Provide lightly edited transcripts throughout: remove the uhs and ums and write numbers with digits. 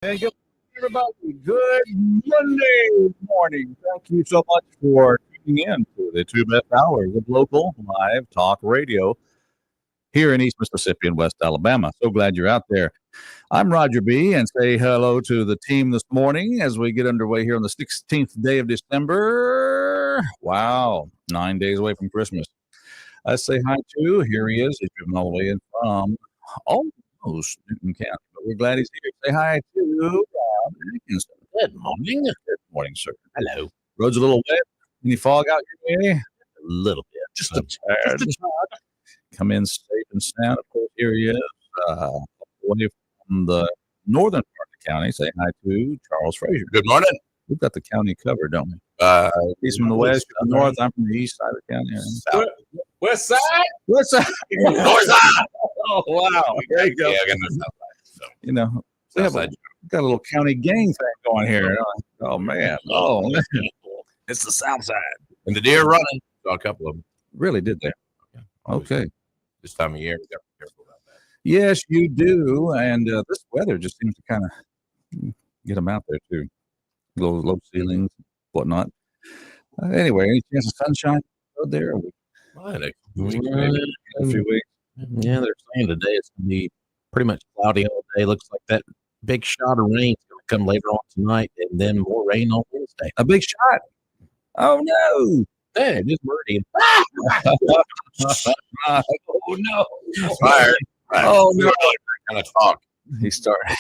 Hey, good everybody. Good Monday morning. Thank you so much for tuning in to the two best hours of local live talk radio here in East Mississippi and West Alabama. So glad you're out there. I'm Roger B. and say hello to the team this morning as we get underway here on the 16th day of December. Wow, 9 days away from Christmas. I say hi to, here he is. He's driven all the way in from almost Newton County, but we're glad he's here. Say hi to Rob Atkinson. Good morning. Good morning, sir. Hello. Road's a little wet. Any fog out your way? A little bit. Just a tad. Come in safe and sound. Of course, here he is, away from the northern part of the county. Say hi to Charles Frazier. Good morning. We've got the county covered, don't we? He's from the west, from the north. I'm from the east side of the county. South. West side? West side. North side. Oh, wow. There you go. Yeah, I got the south side. So. You know, we have got a little county gang thing going here. Oh, man. Oh, man. It's the south side. And the deer running. Saw a couple of them. Really did they? Yeah, okay. This time of year, we got to be careful about that. Yes, you do. And this weather just seems to kind of get them out there, too. Low ceilings, whatnot. Anyway, any chance of sunshine out there? A few weeks. Yeah, they're saying today it's going to be pretty much cloudy all day. Looks like that big shot of rain is going to come later on tonight, and then more rain on Wednesday. A big shot? Oh, no. Hey, it is Meridian. Oh, no. Fired. Oh, no. Kind of talk. He started.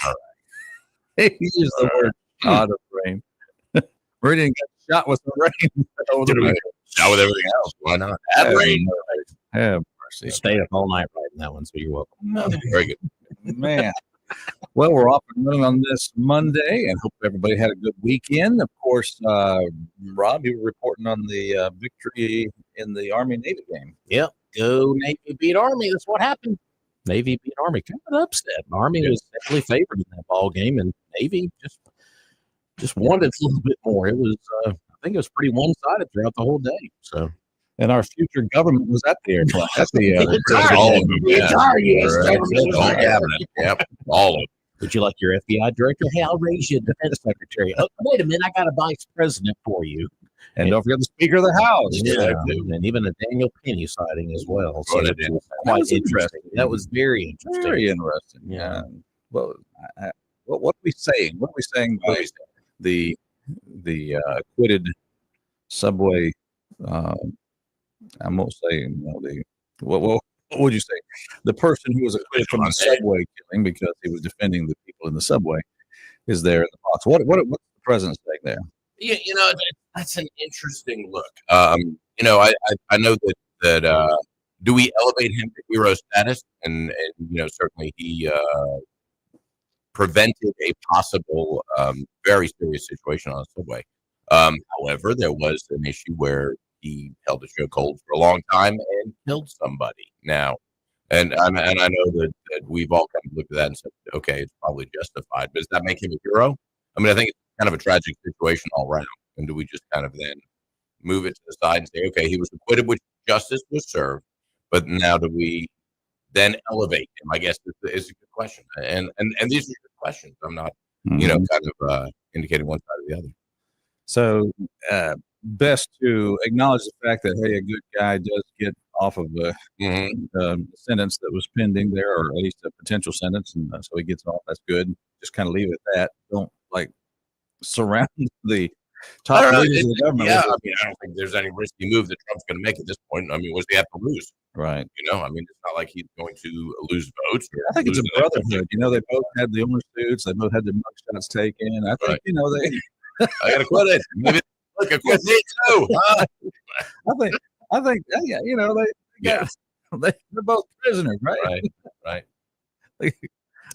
He used the word shot of rain. Meridian got shot with the rain. Shot with everything else. Why not? Have rain. Have mercy. Stayed up all night writing that one, so you're welcome. Very good. Man. Well, we're off and running on this Monday, and hope everybody had a good weekend. Of course, Rob, you were reporting on the victory in the Army-Navy game. Yep. Go Navy beat Army. That's what happened. Navy beat Army. Kind of an upset. Army was definitely favored in that ball game, and Navy just wanted a little bit more. It was, I think, it was pretty one-sided throughout the whole day. So, and our future government was at the airplane. That's all of them. The entire U.S. government was All there. cabinet. Yep. All of them. Would you like your FBI director? Hey, I'll raise you a defense secretary. Oh, wait a minute, I got a vice president for you. And don't forget the Speaker of the House. Yeah, and even a Daniel Penny sighting as well. So That was That quite was interesting. That was very interesting. Very interesting. Yeah. Well, what are we saying? What are we saying by the acquitted subway? I won't say what would you say? The person who was acquitted from the subway killing because he was defending the people in the subway is there in the box. What's the president saying there? Yeah, that's an interesting look. I know that do we elevate him to hero status? And certainly he prevented a possible very serious situation on the subway. However, there was an issue where he held a show cold for a long time and killed somebody. Now, and I know that we've all kind of looked at that and said, okay, it's probably justified. But does that make him a hero? I mean, I think it's kind of a tragic situation all around. And do we just kind of then move it to the side and say, okay, he was acquitted, which justice was served, but now do we then elevate him? I guess is a good question. And these are good questions. I'm not, kind of indicating one side or the other. So best to acknowledge the fact that, hey, a good guy does get off of a sentence that was pending there, or at least a potential sentence, and so he gets off. That's good. Just kind of leave it at that. Don't surround the top leaders of the government. Yeah, I don't think there's any risky move that Trump's going to make at this point. I mean, what does he have to lose? Right. It's not like he's going to lose votes. I think it's a brotherhood. They both had the orange suits. They both had the mugshots taken. I think, they. I got to quit it. Maybe look, I quit me too. Huh? I think, they're both prisoners, right? Right.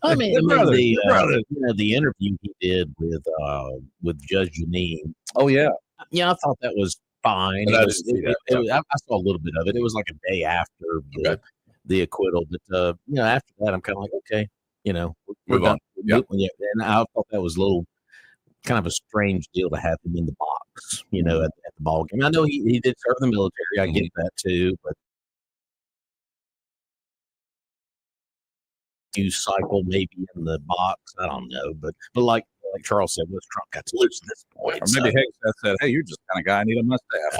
I mean, the the interview he did with Judge Janine. Oh yeah, yeah, I thought that was fine. I saw a little bit of it. It was like a day after the acquittal, but after that, I'm kind of like, okay, move on. Yeah, and I thought that was a little kind of a strange deal to have him in the box, at the ball game. I know he did serve in the military. I get that too, but news cycle maybe in the box. I don't know, but like Charles said, what's Trump got to lose at this point? Or maybe Hicks said, "Hey, you're just the kind of guy I need on my staff."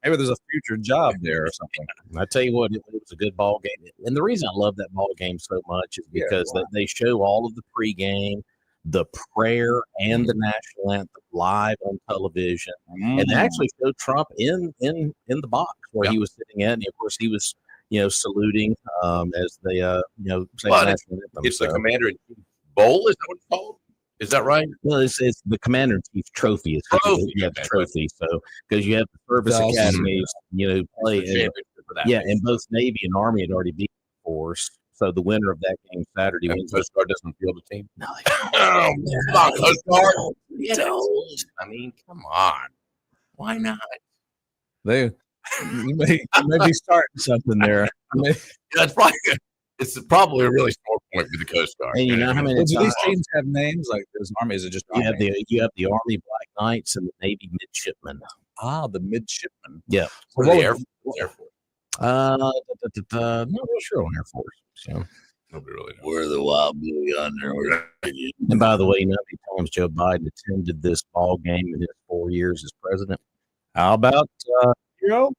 Maybe there's a future job there or something. I tell you what, it was a good ball game, and the reason I love that ball game so much is because they show all of the pregame, the prayer, and the national anthem live on television, and they actually showed Trump in the box where he was sitting in. And of course, he was saluting as they say the national anthem. It's the Commander-in-Chief Bowl, is that what it's called? Is that right? Well, it's the Commander-in-Chief trophy. It's the trophy. So because you have the service academies, play and both Navy and Army had already beat the force. So the winner of that game Saturday wins. Coast Guard doesn't field the team. No, come on, Coast Guard. I mean, come on. Why not? You may be starting something there. That's right. It's probably a really sore point with the Coast Guard. And you know how many do these teams have names? Like this Army, is it just you have the Army Black Knights and the Navy Midshipmen. Ah, the midshipmen. Yeah. Or the Air Force. Not really sure on Air Force. So. Nobody really knows. We're the Wild Blue Yonder. And by the way, you know how many times Joe Biden attended this ball game in his 4 years as president? How about Hero?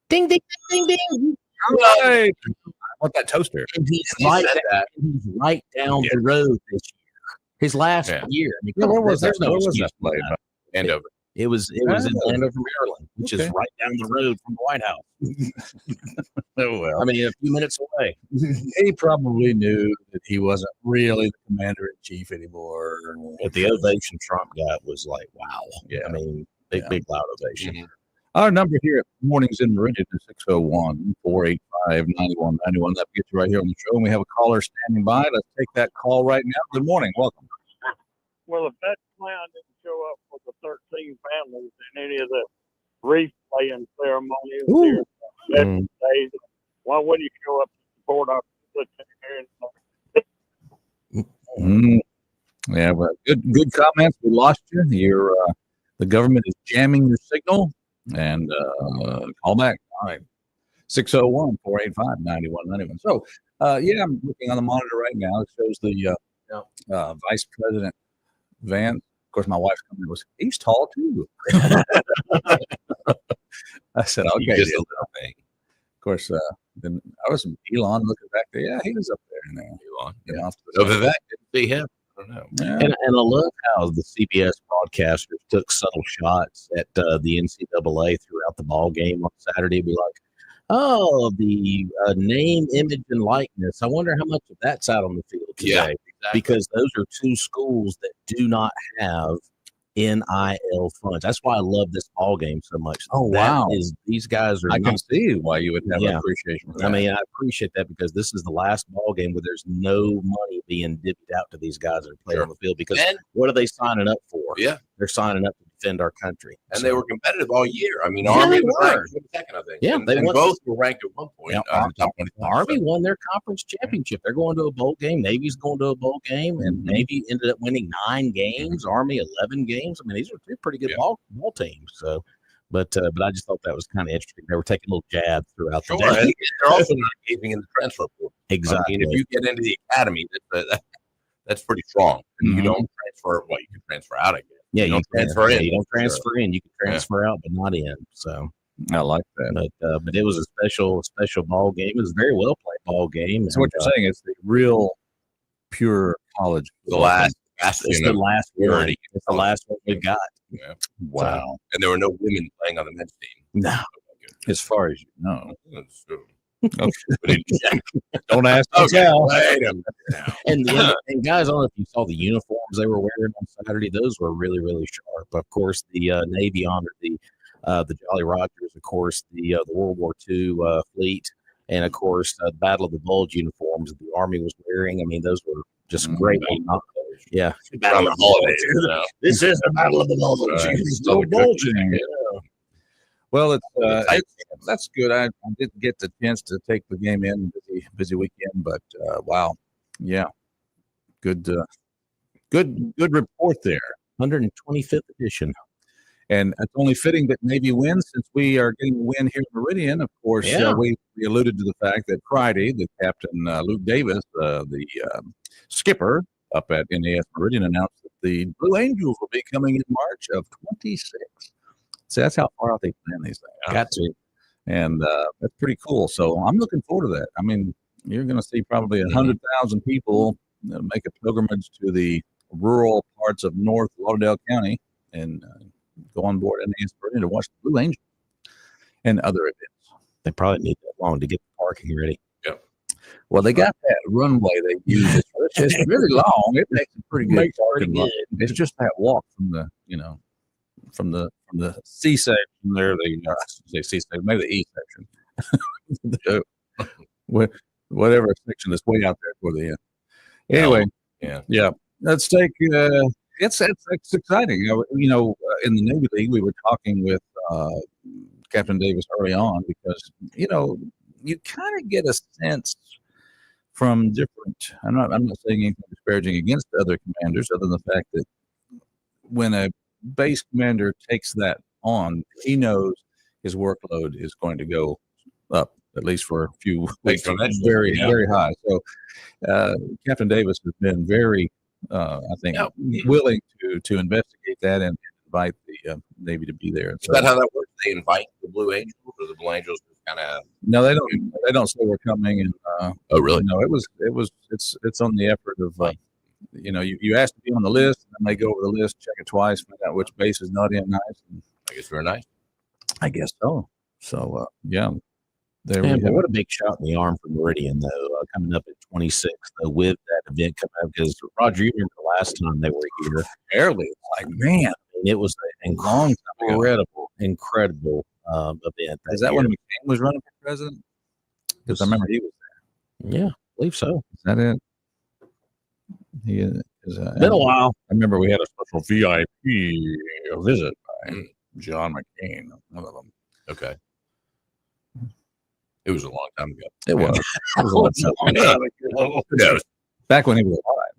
Ding, ding, ding, ding, ding. All right. I want that toaster. And he's right down the road this year. His last year. I mean, where was there's that? no Where was excuse that play? Andover. It was in Andover, Maryland, which is right down the road from the White House. Oh, well. I mean, a few minutes away. He probably knew that he wasn't really the commander-in-chief anymore. But the ovation Trump got was like, wow. Yeah. I mean, big loud ovation. Mm-hmm. Our number here at Mornings in Meridian is 601-485-9191. That gets you right here on the show. And we have a caller standing by. Let's take that call right now. Good morning. Welcome. Well, if that clown didn't show up for the 13 families in any of the wreath laying ceremonies here, days, why wouldn't you show up to support our here? Yeah, well, good comments. We lost you. You're the government is jamming your signal, and call back. All right, 601-485-9191. So, I'm looking on the monitor right now. It shows the Vice President Vance. Of course, my wife's coming. He's tall too. I said, okay. Just a little thing. Of course, then I was Elon looking back there. Yeah, he was up there now. Elon. Yeah. So Vivek didn't see him. I don't know. Yeah. And I love how the CBS broadcasters took subtle shots at the NCAA throughout the ball game on Saturday. Be like, oh, the name, image, and likeness. I wonder how much of that's out on the field today. Yeah, exactly. Because those are two schools that do not have NIL funds. That's why I love this ball game so much. Oh, wow. These guys are. I can see why you would have appreciation for that. I mean, I appreciate that because this is the last ball game where there's no money being divvied out to these guys that are playing on the field. Because what are they signing up for? Yeah. They're signing up to defend our country. And they were competitive all year. I mean, Army was ranked second, I think. Yeah, and both were ranked at one point. Army won their conference championship. They're going to a bowl game. Navy's going to a bowl game. And Navy ended up winning 9 games. Army 11 games. I mean, these are 2 pretty good ball teams. So, but I just thought that was kind of interesting. They were taking little jabs throughout the day. They're also not engaging in the transfer portal. Exactly. I mean, if you get into the academy, that's pretty strong. And you don't transfer. Well, you can transfer out, I guess. Yeah, you don't transfer in. You don't transfer in. You can transfer out, but not in. So I like that. But it was a special ball game. It was a very well played ball game. So what you're saying is the real pure college. The last. It's the last one. It's the last one we've got. Yeah. Wow. So, and there were no women playing on the men's team. No. As far as you know. Okay. Don't ask. Okay. Wait a minute now. And guys, I don't know if you saw the uniforms they were wearing on Saturday. Those were really, really sharp. Of course, the Navy honored the Jolly Rogers. Of course, the World War II fleet, and of course, the Battle of the Bulge uniforms that the Army was wearing. I mean, those were just great. Yeah, Battle of the Holidays. This is the Battle of the Bulge. So bulging. Yeah. Well, that's good. I didn't get the chance to take the game in. Busy weekend, but wow, yeah, good report there. 125th edition. And it's only fitting that Navy wins since we are getting a win here in Meridian. Of course, we alluded to the fact that Friday, the captain, Luke Davis, the skipper up at NAS Meridian, announced that the Blue Angels will be coming in March of 26. So that's how far out they plan these things. Got to. And that's pretty cool. So I'm looking forward to that. I mean, you're going to see probably 100,000 people make a pilgrimage to the rural parts of North Lauderdale County and go on board NAS Meridian to watch the Blue Angels and other events. They probably need that long to get the parking ready. Yep. Well, they got that runway they use. It's really long. It makes it pretty good. It's just that walk from the, from the C section there, say C section, maybe the E section, whatever section that's way out there for the end. Anyway, yeah. Let's take. It's exciting. In the Navy League, we were talking with Captain Davis early on because you kind of get a sense from different. I'm not saying anything disparaging against other commanders, other than the fact that when a base commander takes that on, he knows his workload is going to go up, at least for a few weeks, very high. So Captain Davis has been very, I think, willing to investigate that and invite the Navy to be there. Is that how that works? They invite the Blue Angels, or the Blue Angels just kind of? No, they don't. They don't say we're coming. And oh, really? No, it's on the effort of. You ask to be on the list, and then they go over the list, check it twice, find out which base is not in nice. And I guess we're nice. I guess so. So yeah. What a big shot in the arm for Meridian, though, coming up at 26, though, with that event coming up. Because, Roger, you remember the last time they were here? Barely. Like, man. It was an incredible event. Is that when McCain was running for president? Because I remember he was there. Yeah, I believe so. Is that it? He is. Been a while. I remember we had a special VIP visit by John McCain, one of them. Okay. It was a long time ago. It was. It was a long time ago. Back when he was alive.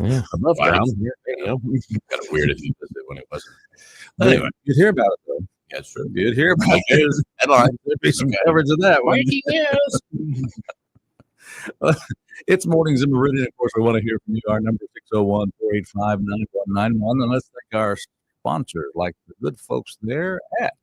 Yeah, above ground. Kind of weird if you visit when it wasn't. Anyway, you'd hear about it though. Yeah, it's true. You'd hear about it. There'd be some coverage of that. It's Mornings in Meridian. Of course, we want to hear from you. Our number is 601-485-9191. And let's thank our sponsors, like the good folks there at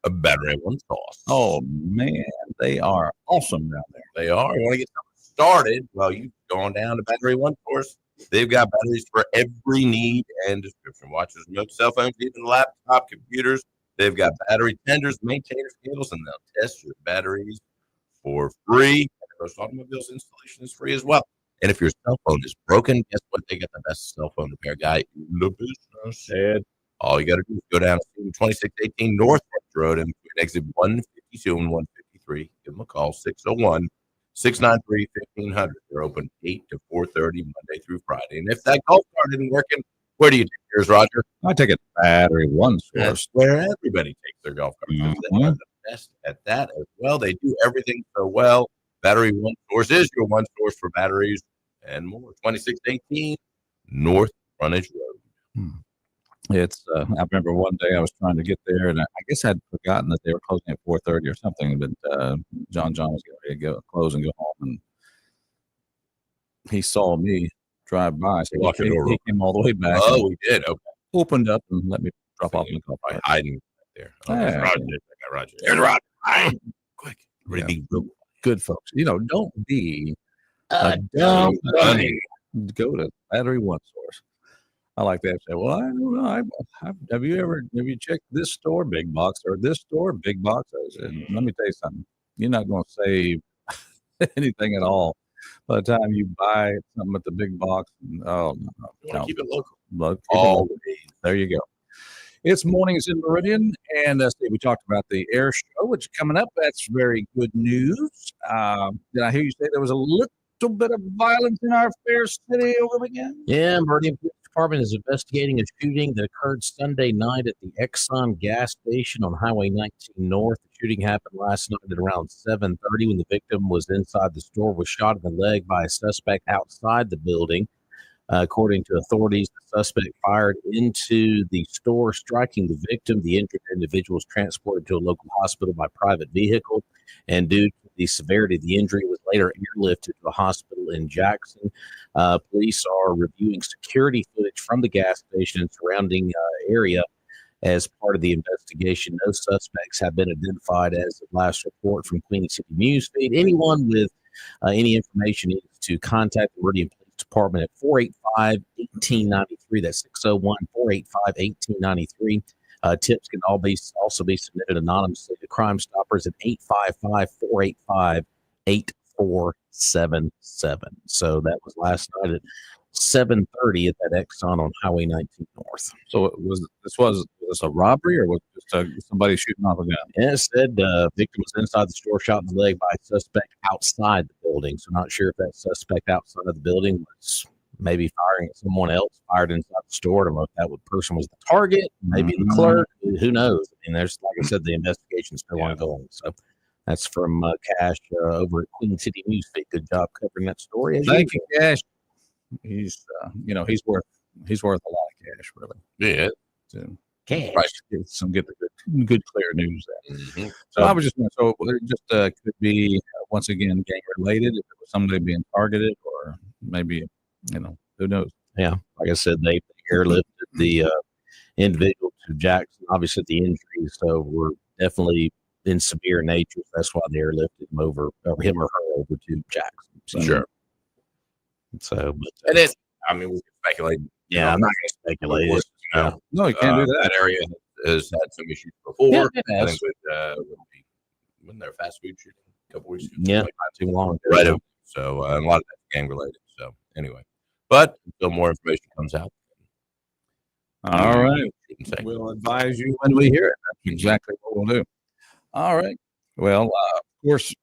A Battery One Sauce. Oh, man, they are awesome down there. They are. You want to get something started? Well, you've gone down to Battery One Source. They've got batteries for every need and description. Watches, remote cell phones, even laptop computers. They've got battery tenders, maintainers, handles, and they'll test your batteries for free. Most automobiles installation is free as well. And if your cell phone is broken, guess what? They got the best cell phone repair guy in the business. And all you got to do is go down to 2618 North Road and exit 152 and 153. Give them a call, 601-693-1500. They're open 8 to 4:30 Monday through Friday. And if that golf cart isn't working, where do you take yours, Roger? I take a Battery One Source. That's where everybody takes their golf cart. They are the best at that as well. They do everything so well. Battery One Source is your one source for batteries and more. 2618 North Frontage Road. It's. I remember one day I was trying to get there, and I guess I'd forgotten that they were closing at 4:30 or something. But John was getting ready to close and go home, and he saw me drive by. So he came all the way back. Oh, we did. Okay. Opened up and let me drop off in the car. Hiding there. Oh, Yeah. Roger. There's Roger. Quick. Really real Good folks. Don't be a dumb bunny. Go to Battery One Source. I like that. Say, well, I don't know. Have you checked this store, big box, or this store, big box? I said, let me tell you something. You're not going to save anything at all by the time you buy something at the big box. No. You want to keep it local. Always. There you go. It's Mornings in Meridian, and we talked about the air show, which is coming up. That's very good news. Did I hear you say there was a little bit of violence in our fair city over the weekend? Yeah, Meridian Police Department is investigating a shooting that occurred Sunday night at the Exxon gas station on Highway 19 North. The shooting happened last night at around 7:30 when the victim was inside the store, was shot in the leg by a suspect outside the building. According to authorities, the suspect fired into the store, striking the victim. The injured individual was transported to a local hospital by private vehicle, and due to the severity of the injury, was later airlifted to a hospital in Jackson. Police are reviewing security footage from the gas station and surrounding area as part of the investigation. No suspects have been identified as of last report from Queen City Newsfeed. Anyone with any information needs to contact the Meridian Police Department at 485-1893. That's 601-485-1893. Tips can also be submitted anonymously to Crime Stoppers at 855-485-8477. So that was last night at 7:30 at that Exxon on Highway 19 North. So was this a robbery, or was it just somebody shooting off a gun? And it said victim was inside the store, shot in the leg by a suspect outside the building. So not sure if that suspect outside of the building was maybe firing at someone else, fired inside the store. I don't know if that person was the target, maybe the clerk. Who knows? I mean, there's, like I said, the investigation is still ongoing. So that's from Cash over at Queen City Newsfeed. Good job covering that story. Thank you, Cash. He's he's worth a lot of cash, really. Yeah. To Cash. get the good clear news there. Mm-hmm. So I was just could be once again gang related, if it was somebody being targeted, or maybe who knows. Yeah, like I said, they airlifted the individual to Jackson. Obviously, the injuries were definitely in severe nature. So that's why they airlifted him over to Jackson. So, Sure. So, And it's, I mean, we can speculate. Yeah, I'm not going to speculate. No, you can't do that. That area has had some issues before. Yeah, it I has. think wasn't there a fast food shooting a couple weeks ago? Yeah, not too long ago. Right. So a lot of that's gang related. So anyway, but until more information comes out. All right. We'll advise you when we hear it. That's exactly what we'll do. All right. Well, of course,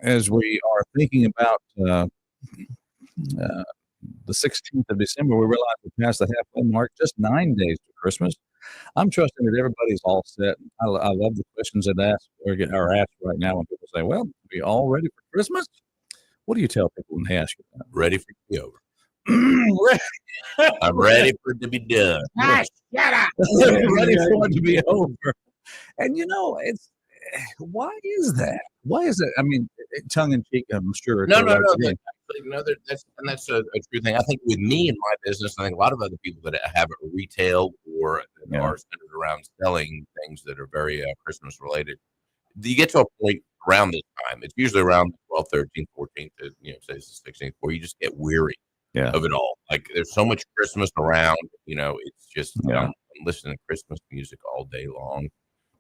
as we are thinking about the 16th of December, we realize we passed the halfway mark, just 9 days to Christmas. I'm trusting that everybody's all set. I love the questions that are asked right now when people say, well, are we all ready for Christmas? What do you tell people when they ask you that? Ready for it to be over. I'm ready for it to be done. Shut up. Ready for it to be over. And it's why is that? Why is it? I mean, tongue in cheek, I'm sure. No. That's a true thing. I think with me and my business, I think a lot of other people that have retail or are centered around selling things that are very Christmas related, you get to a point around this time. It's usually around the 12th, 13th, 14th, to, say it's the 16th, where you just get weary of it all. Like there's so much Christmas around, it's just, I'm listening to Christmas music all day long.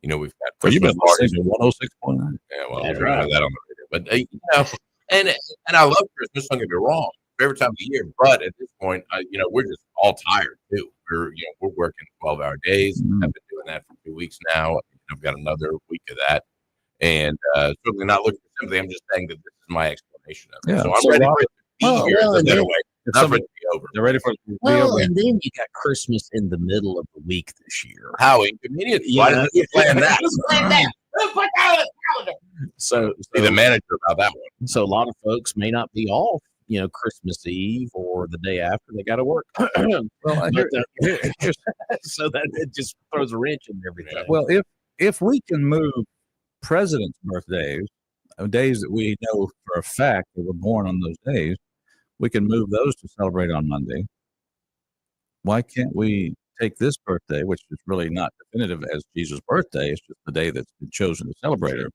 We've got Christmas parties. 106.9. Yeah, well, I'll try that on the radio. But and I love Christmas. Don't get me wrong, favorite time of the year. But at this point, we're just all tired too. We're working 12-hour days. Mm-hmm. I've been doing that for 2 weeks now. I've got another week of that, and certainly not looking for sympathy. I'm just saying that this is my explanation of it. Yeah. So I'm ready for it to be here. It's a better way. Not for it to be over. They're ready for it to be Well, over. and then you got Christmas in the middle of the week this year. How inconvenient. Why didn't you plan that? Plan that. Put that on the calendar. So Be the manager about that one. So a lot of folks may not be off, Christmas Eve or the day after. They got to work. Well, So that it just throws a wrench in everything. well, if we can move presidents' birthdays, days that we know for a fact that were born on those days, we can move those to celebrate on Monday. Why can't we take this birthday, which is really not definitive as Jesus' birthday, it's just the day that's been chosen to celebrate it.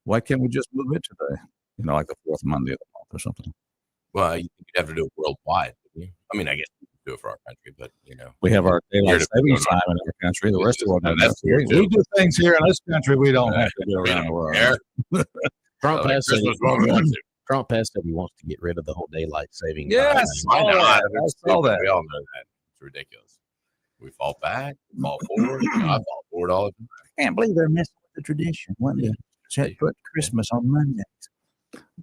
Why can't we just move it to like the fourth Monday of the month or something? Well, you'd have to do it worldwide. Wouldn't you? I mean, I guess we could do it for our country, but we have our daylight savings time in our country. The rest of the world doesn't. We do things here in this country we don't have to do around the world. Trump So, has said Christmas won't want to. Trump has said he wants to get rid of the whole daylight saving. Yes, Why not? I saw that. We all know that. It's ridiculous. We fall back, fall forward. I fall forward all the time. I can't believe they're messing with the tradition. When they put Christmas on Monday,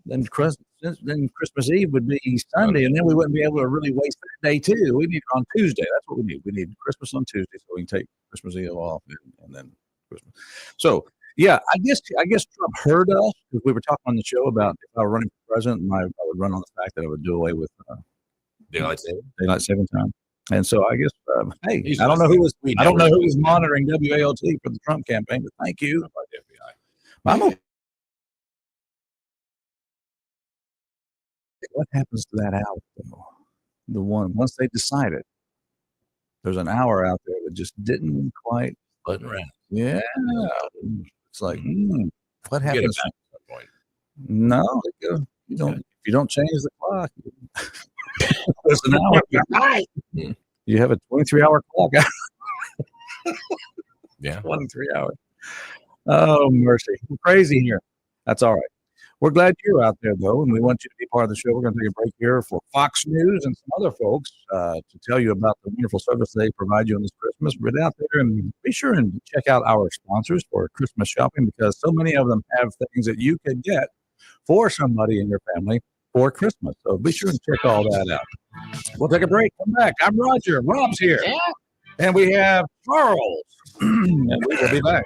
then Christmas Eve would be Sunday, and then we wouldn't be able to really waste that day too. We need it on Tuesday. That's what we need. We need Christmas on Tuesday, so we can take Christmas Eve off and then Christmas. So yeah, I guess Trump heard us because we were talking on the show about if I were running for president, I would run on the fact that I would do away with daylight saving time. And so I guess, hey, He's I don't know who was We I don't know never- who was monitoring WALT for the Trump campaign, but thank you. I'm okay. What happens to that hour though? The one once they decided, there's an hour out there that just didn't quite. Button around. Yeah, it's like what Get it happens? back at some point. No, you don't. If you don't change the clock, there's an hour. You have a 23-hour clock. Yeah. 23 hours. Oh, mercy. We're crazy here. That's all right. We're glad you're out there, though, and we want you to be part of the show. We're going to take a break here for Fox News and some other folks to tell you about the wonderful service they provide you on this Christmas. Get out there and be sure and check out our sponsors for Christmas shopping, because so many of them have things that you could get for somebody in your family for Christmas. So be sure and check all that out. We'll take a break. Come back. I'm Roger. Rob's here. Yeah. And we have Charles. And we will be back.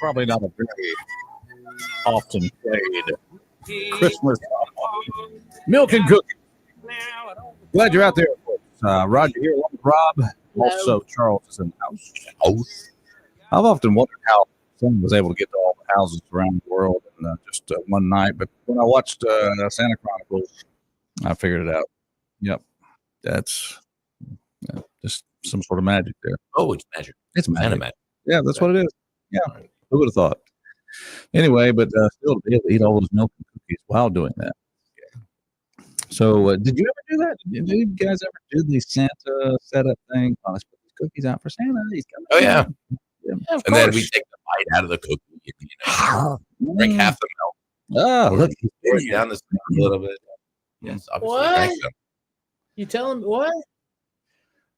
probably not a very often played Christmas song. Milk and cookies. Glad you're out there, folks. Roger here along with Rob. Also, Charles is in the house. I've often wondered how someone was able to get to all the houses around the world in just one night. But when I watched Santa Chronicles, I figured it out. Yep. That's just some sort of magic there. Oh, it's magic. It's magic. Magic. Yeah, that's what it is. Yeah. Who would have thought? Anyway, but still to be able to eat all those milk and cookies while doing that. So, did you ever do that? Did you guys ever do the Santa setup thing? Oh, let's put these cookies out for Santa. He's coming. Oh, yeah. Yeah, And then we take the bite out of the cookie and drink half the milk. Oh, look. Pour it down the side a little bit. Yes, obviously. What? Drink them. You telling me what?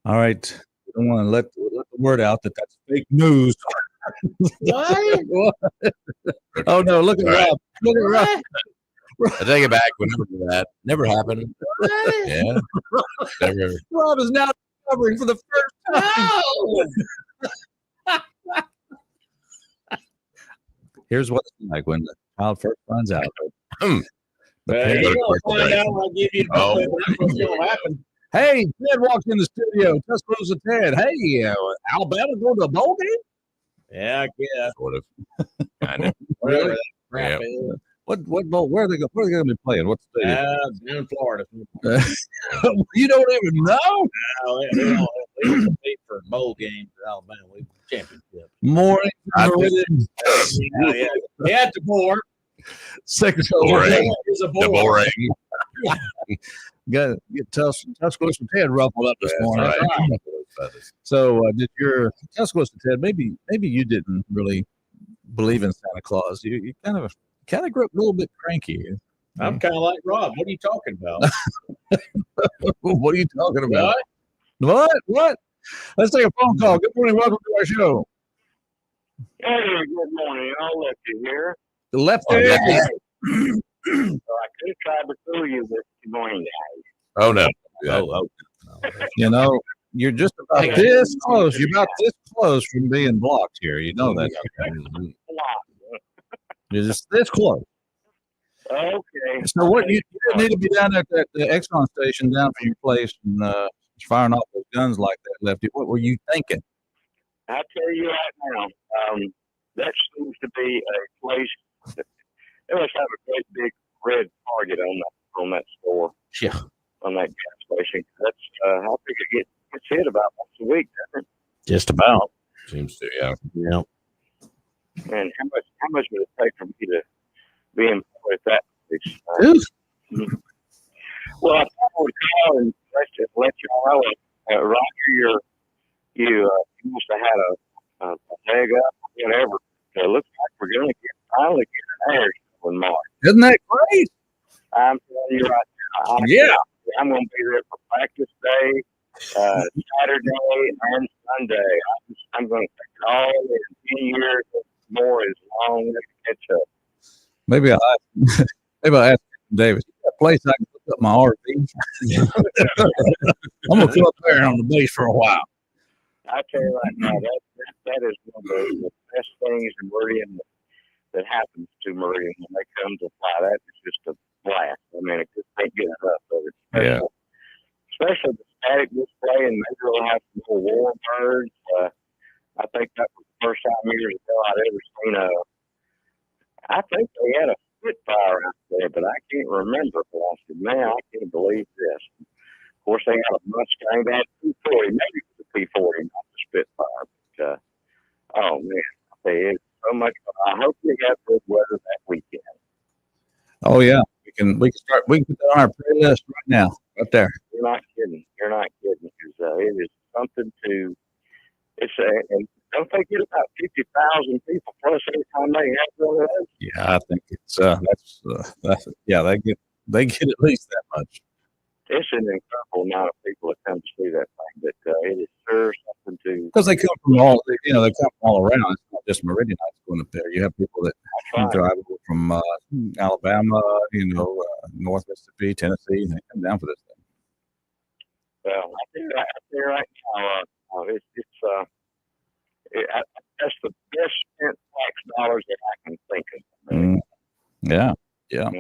All right. We don't want to let the word out that that's fake news. What? Oh, no. Look at All right. Rob. Look at Rob. I take it back. We never do that. Never happened. What? Yeah. Never. Rob is now discovering for the first time. No! Here's what it's like when the child first finds out. Hmm. The You're parent- gonna find out when I give you Oh. that's what's gonna happen. Hey, Ted walks in the studio. Tuscaloosa Ted. Hey, Alabama going to a bowl game? Yeah, I guess. Sort of. Kind of. Whatever Really? that crap Yeah. is. What bowl? Where are they going to be playing? What's the stadium? Down in Florida. You don't even know? No, they don't compete for bowl games in Alabama. We championship. Morning, Meridian. Yeah. They had to board. 6 Boring. It's a The board. boring. Got to get Tuscaloosa Ted ruffled up this That's morning. right. So, did your Tuscaloosa Ted? Maybe you didn't really believe in Santa Claus. You kind of grew up a little bit cranky. I'm kind of like Rob. What are you talking about? What are you talking about? What? Let's take a phone call. Good morning. Welcome to our show. Hey, good morning. I'll let you hear. The left Oh, yeah. So I could have tried to fool you this morning, guys. Oh, no. You know, you're just about this close. You're about this close from being blocked here. You know that. You're just this close. Okay. So what you didn't need to be down at that the Exxon station down from your place and firing off those guns like that, Lefty. What were you thinking? I'll tell you right now, that seems to be a place that they must have a great big red target on that store. Yeah. On that gas station. That's I think it gets hit about once a week, doesn't it? Just about. Seems to, yeah. Yeah. And how much would it take for me to be employed at that place? Well, I thought I would call and let y'all know. Roger, you must have had a leg up, whatever. It looks like we're going to finally get an air show in March. Isn't that great? I'm telling you right now. Yeah. I'm going to be there for practice day, Saturday, and Sunday. I'm going to take it all in 10 years more is long to catch up. Maybe I'll ask Davis. A place I can put up my RV. I'm gonna come up there on the base for a while. I tell you right now, that is one of the best things in Meridian that happens to Meridian when they come to fly. That is just a blast. I mean, it just can't get enough of it. Yeah. Especially the static display, and maybe they'll have some little war birds. I think that was the first time years ago I'd ever seen I think they had a Spitfire out there, but I can't remember. But I said, man, I can't believe this. Of course, they had a Mustang, they had a P40, maybe it was a P40, not the Spitfire. But, oh, man, I tell you, it's so much fun. I hope we have good weather that weekend. Oh yeah, we can put that on our playlist right now, right there. You're not kidding. Because it is something to. And don't they get about 50,000 people plus every time they have one of those? Yeah, I think it's that's yeah, they get at least that much. It's an incredible amount of people that come to see that thing, but it is sure something to. Because they come from all around. It's not just Meridianites going up there. You have people that drive from Alabama, North Mississippi, Tennessee, and they come down for this thing. Well, I think right now, I That's the best spent tax dollars that I can think of. Yeah. Yeah.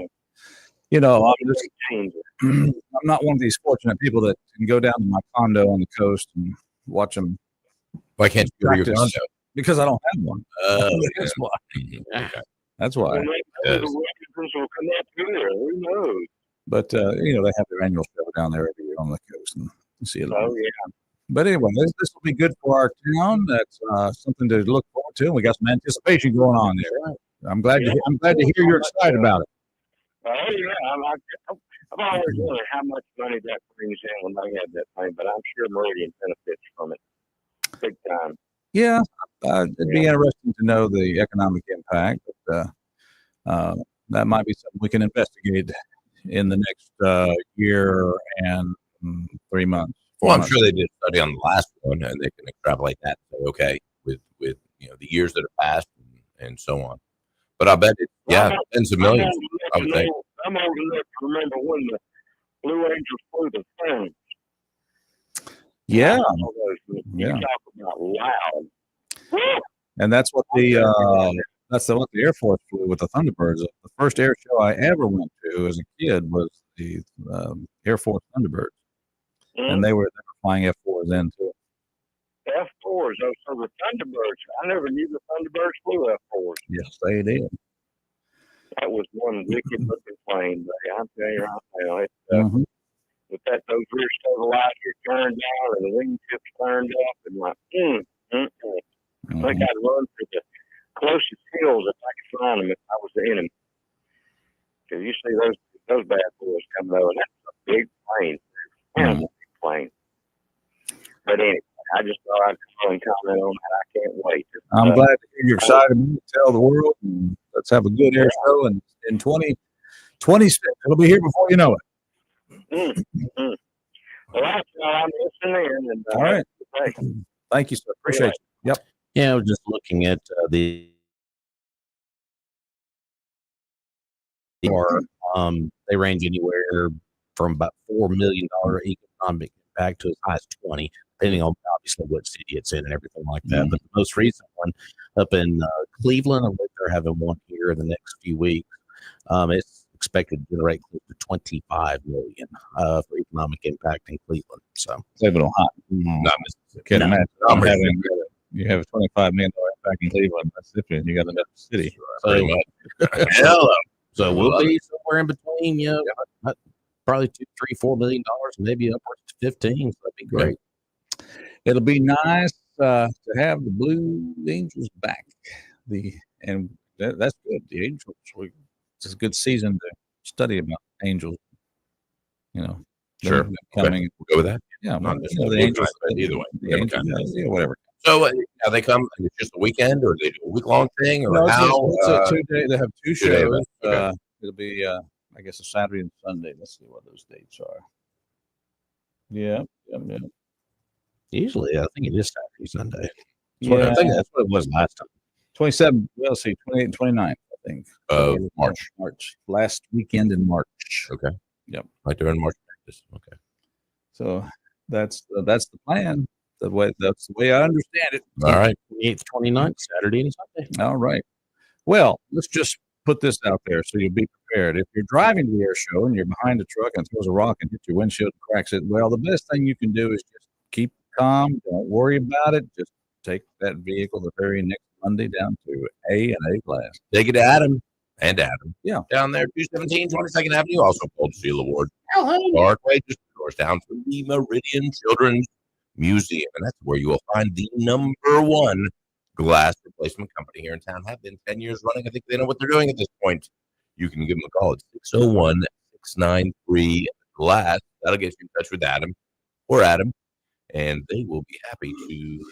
I'm not one of these fortunate people that can go down to my condo on the coast and watch them. Why can't you go to your practice. condo? Because I don't have one. That's why. Okay. That's why. Well, maybe the Republicans will come up here. Who knows? But they have their annual show down there every year on the coast, and see it. Oh yeah. But anyway, this will be good for our town. That's something to look forward to. We got some anticipation going on there. I'm glad to hear you're excited about it. Oh yeah, I've always wondered how much money that brings in when they have that thing, but I'm sure Meridian benefits from it big time. Yeah, it'd be interesting to know the economic impact. But that might be something we can investigate in the next year and 3 months. Well, I'm sure they did a study on the last one, and they can extrapolate that and say, okay, with the years that have passed and so on. But I bet tens of millions. I would think. I'm old enough to remember when the Blue Angels flew the phones. Yeah. You talk about loud. And that's what what the Air Force flew with the Thunderbirds. The first air show I ever went to as a kid was the Air Force Thunderbirds, and they were flying F4s then too. F4s. Oh, so the Thunderbirds. I never knew the Thunderbirds flew F4s. Yes, they did. That was one wicked looking plane, buddy. I'll tell you right now. With those rear stabilizers turned down and the wingtips turned up, and like, I think I'd run to the closest hills if I could find them if I was the enemy. Because you see those bad boys coming over. That's a big plane. Big plane. But anyway, I just thought I'd come and comment on that. I can't wait. I'm glad to hear you're excited to tell the world. And let's have a good air show in 2026. It'll be here before you know it. Well, I'm listening in. And, all right. Thank you, sir. Appreciate you. Yep. Yeah, I was just looking at they range anywhere from about $4 million economic impact to as high as 20, depending on obviously what city it's in and everything like that. But the most recent one up in Cleveland, I think they're having one here in the next few weeks. It's expected to generate close to $25 million for economic impact in Cleveland. So Cleveland, Ohio. Not Mississippi. Can't imagine you have a $25 million impact in Cleveland, Mississippi, and you got another city. Pretty much. Hello. So we'll be somewhere in between, probably $2, $3, $4 million, maybe upwards to 15. So that'd be great. It'll be nice to have the Blue Angels back. That's good. The Angels. It's a good season to study about Angels. Sure. Coming. We'll go with that. Yeah. The Angels. Either way. Whatever. So now they come. It's just a weekend, or they do a week-long thing, or no, how? It's a 2-day. They have 2 shows. Okay. It'll be, I guess, a Saturday and Sunday. Let's see what those dates are. Yeah. Usually, I think it is Saturday, Sunday. Yeah. I think that's what it was last time. 27. Well, see, 28 and 29, I think. March. Last weekend in March. Okay. Yep. Right during March practice. Okay. So that's the plan. That's the way I understand it. All right. 28th, 29th, Saturday and Sunday. All right. Well, let's just put this out there so you'll be prepared. If you're driving to the air show and you're behind a truck and throws a rock and hits your windshield and cracks it, well, the best thing you can do is just keep calm. Don't worry about it. Just take that vehicle the very next Monday down to A and A class. Take it to Adam. Yeah. Down there, 217 22nd Avenue, also called Steel Award. Parkway, just doors down from the Meridian Children's Museum. And that's where you will find the #1 glass replacement company here in town. Have been 10 years running. I think they know what they're doing at this point. You can give them a call at 601-693-GLASS. That'll get you in touch with Adam, and they will be happy to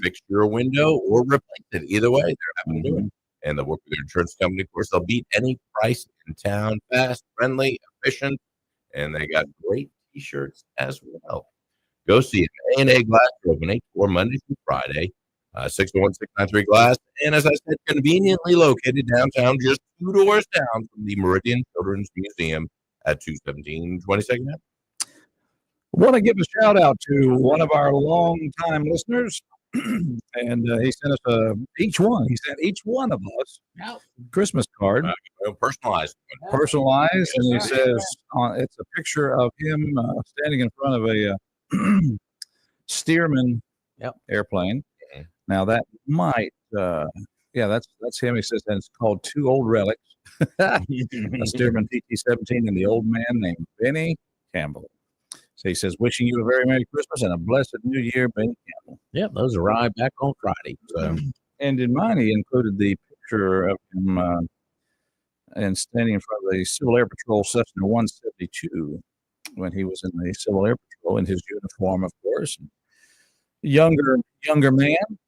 fix your window or replace it. Either way, they're happy to do it. And they'll work with their insurance company. Of course, they'll beat any price in town. Fast, friendly, efficient, and they got great T-shirts as well. Go see them. A&A Glass are open 8 to 4 Monday through Friday. 601-693-GLASS. And as I said, conveniently located downtown, just 2 doors down from the Meridian Children's Museum at 217 22nd Avenue. I want to give a shout out to one of our longtime listeners, and he sent us each one. He sent each one of us Christmas card, Personalized. personalized, and he says it's a picture of him standing in front of a Stearman airplane. Mhm. Now that might, that's him. He says, and it's called Two Old Relics, a Stearman PT-17, and the old man named Benny Campbell. So he says, wishing you a very Merry Christmas and a blessed New Year, Benny Campbell. Yep, those arrived back on Friday. So, and in mine, he included the picture of him and standing in front of the Civil Air Patrol Cessna 172 when he was in the Civil Air Patrol in his uniform, of course. Younger man,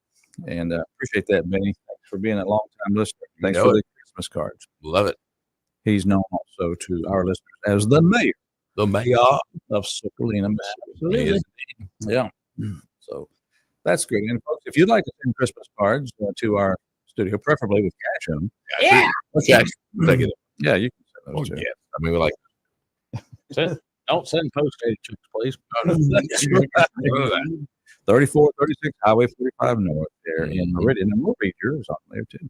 and appreciate that, Benny. Thanks for being a long-time listener. Thanks for the Christmas cards. Love it. He's known also to our listeners as the mayor. The mayor of Sokolina, Mississippi. Yeah. So that's good. And folks, if you'd like to send Christmas cards to our studio, preferably with cash in them. Yeah. Yeah, you can send those too. Yeah. I mean, we like don't send postage checks, please. 3436 Highway 45 North there in Meridian. And we'll read yours on there too.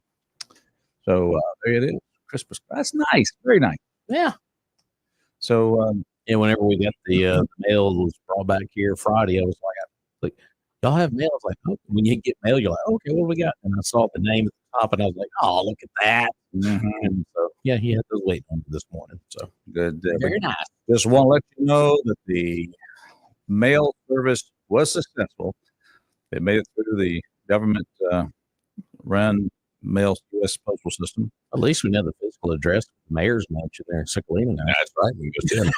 So there it is. Christmas. That's nice. Very nice. Yeah. So, whenever we got the mail was brought back here Friday, I was like, y'all have mail? I was like, oh, when you get mail, you're like, okay, what do we got? And I saw the name at the top, and I was like, oh, look at that. Mm-hmm. And so, yeah, he had those waiting on me this morning. So good. Very nice. Just want to let you know that the mail service was successful. They made it through the government run mail U.S. postal system. At least we know the physical address. The mayor's mansion there in Sycolina. That's right. We can go see him.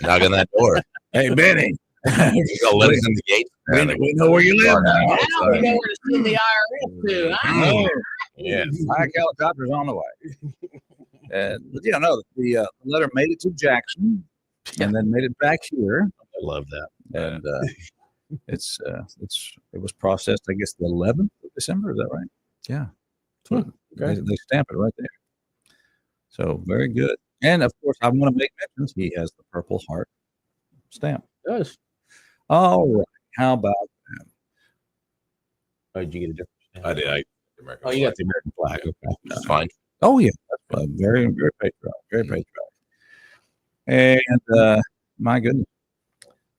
Knock on that door. Hey, Benny. Go let us in the gate. We know where you live now. Now we know where to send the IRS to. Huh? Yeah. My helicopter's on the way. But yeah, no, the letter made it to Jackson and then made it back here. I love that. And it was processed, I guess, the 11th of December. Is that right? Yeah. They stamp it right there. So very good. And of course, I want to make mentions. He has the Purple Heart stamp. Yes. All right. How about that? Oh, did you get a different stamp? I did. You got the American flag. Okay. That's fine. Oh, yeah. That's very, very patriotic. Very patriotic. And my goodness,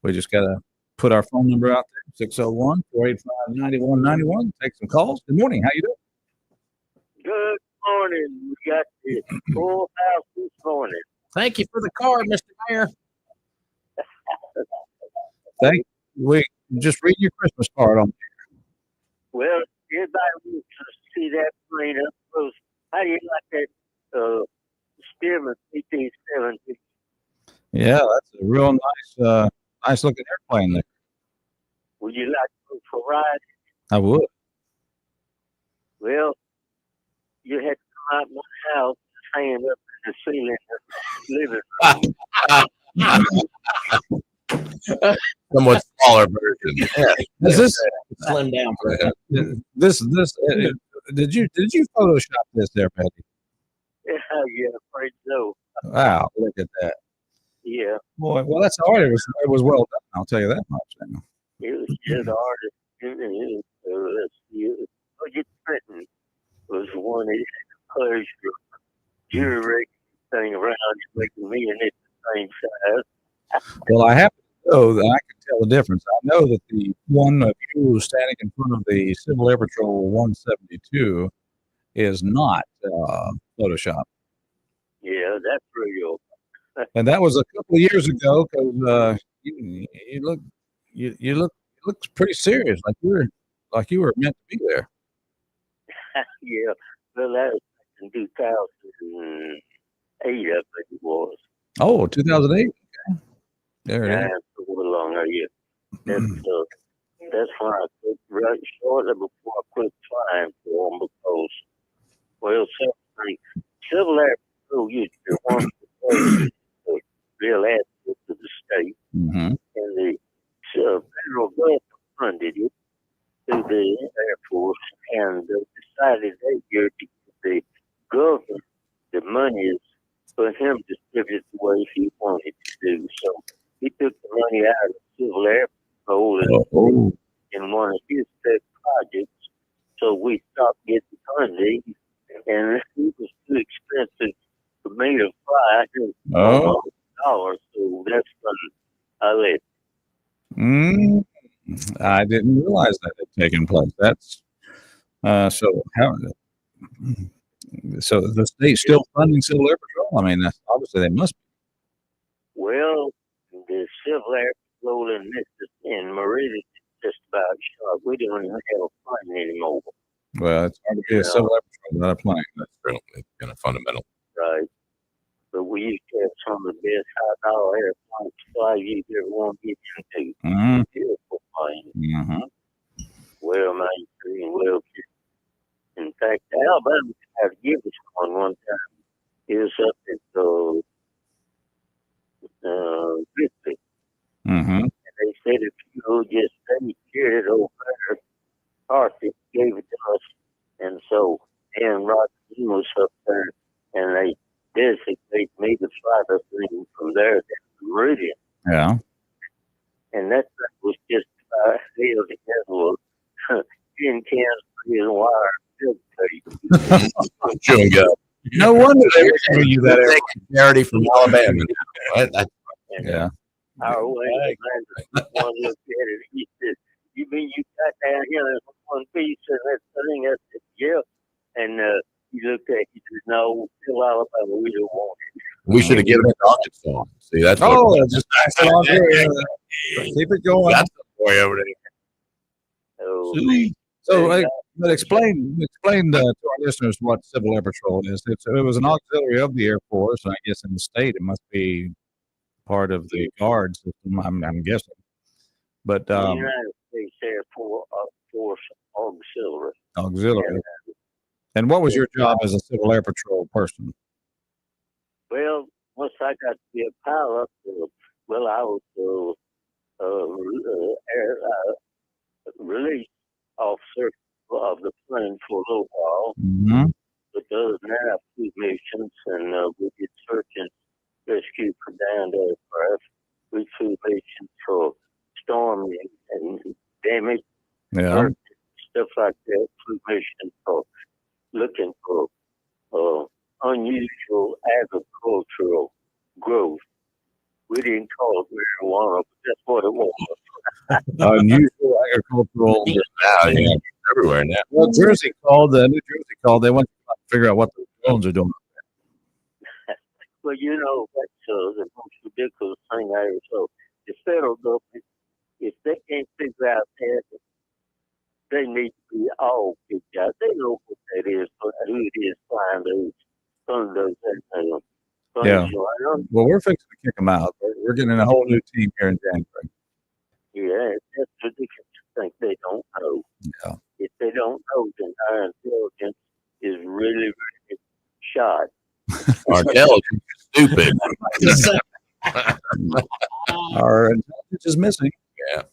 we just got to put our phone number out there, 601-485-9191. Take some calls. Good morning. How you doing? Good morning. We got the full house this morning. Thank you for the card, Mr. Mayor. Thank you. We just read your Christmas card on there. Well, everybody wants to see that plane up close. How do you like that Stearman PT-17? Yeah, that's a real nice looking airplane there. Would you like to go for a ride? I would. Well, you had to come out of my house and hang up in the ceiling of the living room. Somewhat smaller version. Yeah. Is this Slim down for that. did you Photoshop this there, Patty? Yeah, afraid so. Wow, look at that. Yeah. Boy, well, that's all right. It was well done. I'll tell you that much now. It was just artist. Let's see. Budget printing was one that had the pleasure of jury thing around making me and it the same size. Well, I happen to know that I can tell the difference. I know that the one of you standing in front of the Civil Air Patrol 172 is not Photoshop. Yeah, that's real. And that was a couple of years ago because you look pretty serious, like you were meant to be there. Yeah, well, that was in 2008, I think it was. Oh, 2008. Okay. There it is. That's a little longer, yeah. That's why I quit right shortly before I quit flying for them because, well, Civil Air Patrol used to want to be real asset to the state, and the federal government funded it through the Air Force, and decided that year to give the governor the money for him to distribute it the way he wanted to do. So he took the money out of Civil Air Patrol and in one of his pet projects. So we stopped getting funding, and it was too expensive for me to fly. Oh. $1,000, so that's when I left. I didn't realize that had taken place. That's so how. So the state's still funding Civil Air Patrol. I mean, that's obviously they must be. Well, the Civil Air Patrol in Mississippi and Meridian is just about shot. We don't even have a plane anymore. Well, it's hard to be a Civil Air Patrol without a plane. That's true. It's kind of fundamental. Right. But we used to have some of the best high-dollar airplanes to fly you ever want to get into. Mm-hmm. Beautiful plane. Mm-hmm. Well maintained, well kept. In fact, Alabama had to give us one time. It was up at Bisbee. Mm-hmm. And they said if you would just stay carried over there, Arthur gave it to us. And so Dan Rodman was up there, and they designated me to fly the thing from there to Meridian. Yeah. And that thing was just held together with 10 cans of wire. Chewing gum. No wonder they were giving you that. Charity from Alabama. Yeah. Our way, one looked at it. He said, "You mean you got down here in one piece and that thing?" I said, "Yeah." And he looked at it. He said, "No, still Alabama. We don't want it." We should have given it to Arkansas. See, that's Just pass it on through. Keep it going. got the boy over there. So, But explain to our listeners what Civil Air Patrol is. It was an auxiliary of the Air Force, and I guess in the state it must be part of the Guard system. I'm guessing. But the United States Air Force Auxiliary. Auxiliary. And what was your job as a Civil Air Patrol person? Well, once I got to be a pilot, I was release officer of the plane for a little while. Mm-hmm. But other than that, I flew missions, and we did search and rescue for downed aircraft. We flew missions for storm and damage, stuff like that. Flew missions for looking for unusual agricultural growth. We didn't call it marijuana, but that's what it was. Unusual agricultural. Everywhere now. Well, New Jersey called. They want to figure out what the drones are doing. Well, that's the most ridiculous thing I ever saw. The federal government, if they can't figure out that, they need to be all figured out. They know what that is, who it is flying those those Yeah. Well, we're fixing to kick them out. We're getting a whole new team here in January. Yeah, that's ridiculous to think they don't know. Yeah. If they don't know, then our intelligence is really, really shot. Our intelligence is stupid. Our intelligence is missing. Yeah.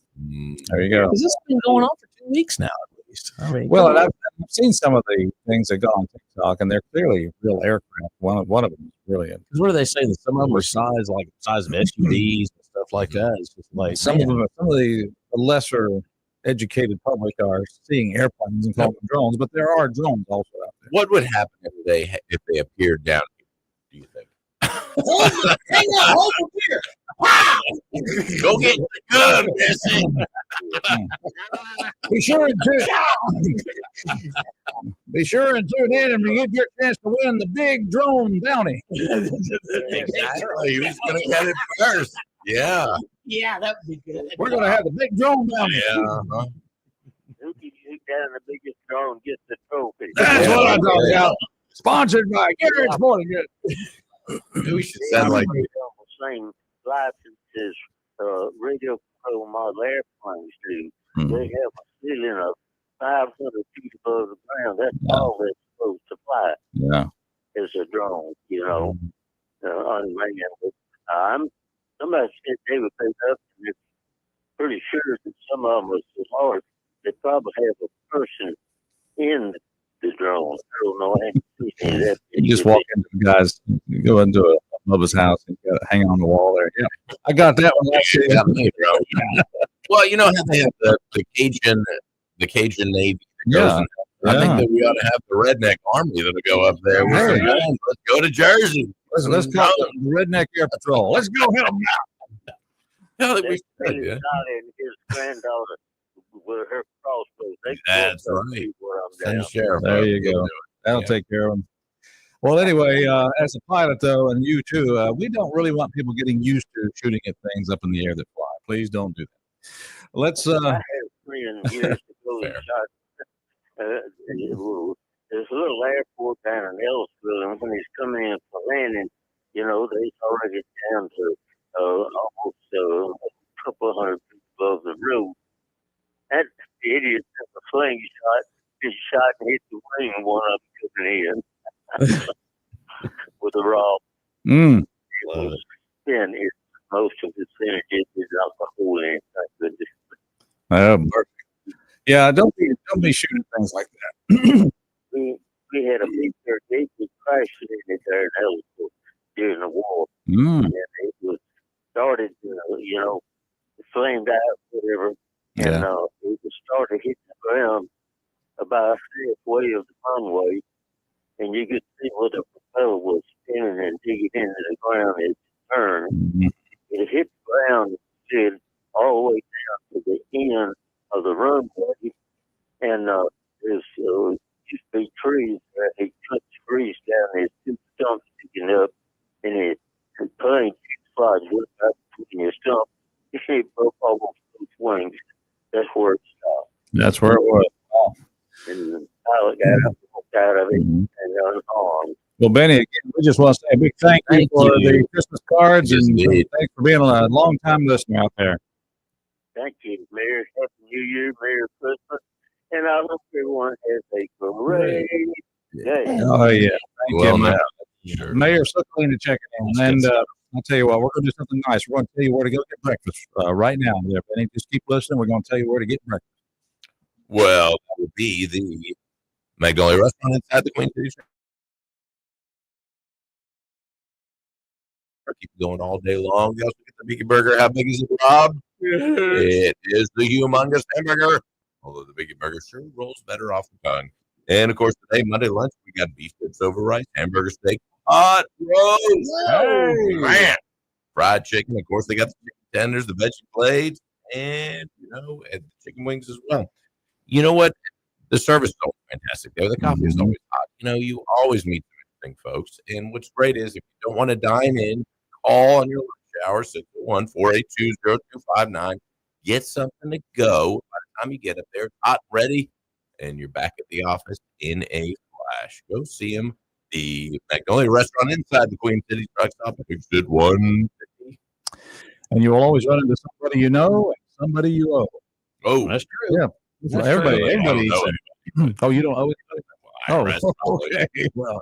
There you go. This has been going on for 2 weeks now, at least. I mean, Well, and I've seen some of the things that go on TikTok, and they're clearly real aircraft. One of them is brilliant. what do they say? That some of them are size of SUVs and stuff like that. It's just like Some of the lesser educated public are seeing airplanes and calling them drones, but there are drones also out there. What would happen if they appeared down here? Do you think? hang on, hold on here. Go get the gun, Jesse. Be sure and tune in and you get your chance to win the big drone bounty. Exactly. Who's going to get it first? Yeah. Yeah, that would be good. We're going to have the big drone bounty. Yeah. Who can shoot down the biggest drone gets the trophy? That's what I'm talking about. Sponsored by Garrett's Morning Good. We should sound like the same licenses radio control model airplanes do. They have a ceiling of 500 feet above the ground. That's all they're supposed to fly. Yeah. Is a drone, unmanned. Somebody said they would pick up, and it's pretty sure that some of them are so large, they probably have a person in the drone. I don't know. I haven't seen any of that. You just walk into the guys, you go into a Bubba's house and you got it hanging on the wall there. Yeah. I got that one. me, bro. Well, you know how they have the Cajun Navy that goes Yeah. in. I think Yeah. that we ought to have the redneck army that'll go up there with some Hey. guns. Let's go to Jersey. Let's call it the Redneck Air Patrol. Let's go hit them Yeah, we They should, Charlie yeah. and his granddaughter with her crossbow. They That's go up right. see where I'm Send the down. sheriff. There up. you He'll go. do it. That'll Yeah. take care of them. Well, anyway, as a pilot, though, and you too, we don't really want people getting used to shooting at things up in the air that fly. Please don't do that. Let's. I had a friend years ago that Fair. shot there's a little airport down in Ellisville, and when he's coming in for landing, you know, they already get down to almost a couple hundred feet above the road. That idiot took a slingshot, just shot and hit the wing, and one of them took an in with a rod. Mm. It was thin. Most of his energy is out the whole end. Thank goodness. Yeah, don't be shooting things like that. We had a big big crash in there in Ellisville during the war. Mm. And it was started, flamed out, whatever, and it was started hitting the ground about halfway of the runway, and you could see where the propeller was spinning and digging into the ground as it turned. Mm-hmm. It hit the ground and slid all the way down to the end of the runway, and there's used to be trees. He cut trees down. There's two stumps sticking up, and the plane flies right up between your stump. It broke almost both wings. That's where it stopped. That's where it was. Wow. And the pilot got up and walked out of it Mhm. and unharmed. Well, Benny, again, we just want to say a big thank you Thank for you. the Christmas cards, Yes, and indeed. thanks for being a long-time listener out there. Thank you. Merry Happy New Year, Merry Christmas, and I hope everyone has a great day. Oh, yeah. Thank Well, you, man. Sure. Mayor, so clean to check in. That's And good I'll tell you what, we're going to do something nice. We're going to tell you where to go get breakfast right now. There, Benny. Just keep listening. We're going to tell you where to get breakfast. Well, that would be the Magnolia Restaurant inside the Queen City. Keep going all day long. You also get the Biggie Burger. How big is it, Rob? It is the humongous hamburger. Although the Biggie Burger sure rolls better off the tongue. And of course, today, Monday lunch, we got beef tips over rice, hamburger steak, hot roast, man, fried chicken. Of course, they got the chicken tenders, the veggie plates, and and the chicken wings as well. You know what? The service is always fantastic there. The coffee is always hot. You always meet some interesting folks. And what's great is if you don't want to dine in, call on your lunch hour, 601-482-0259. Get something to go. By the time you get up there, it's hot, ready, and you're back at the office in a flash. Go see them. The Magnolia Restaurant inside the Queen City truck stop, exit 150. And you will always run into somebody you know and somebody you owe. Oh, That's true. Yeah. That's Everybody true. eats know it. Oh, you don't owe it? IRS. Okay. Well,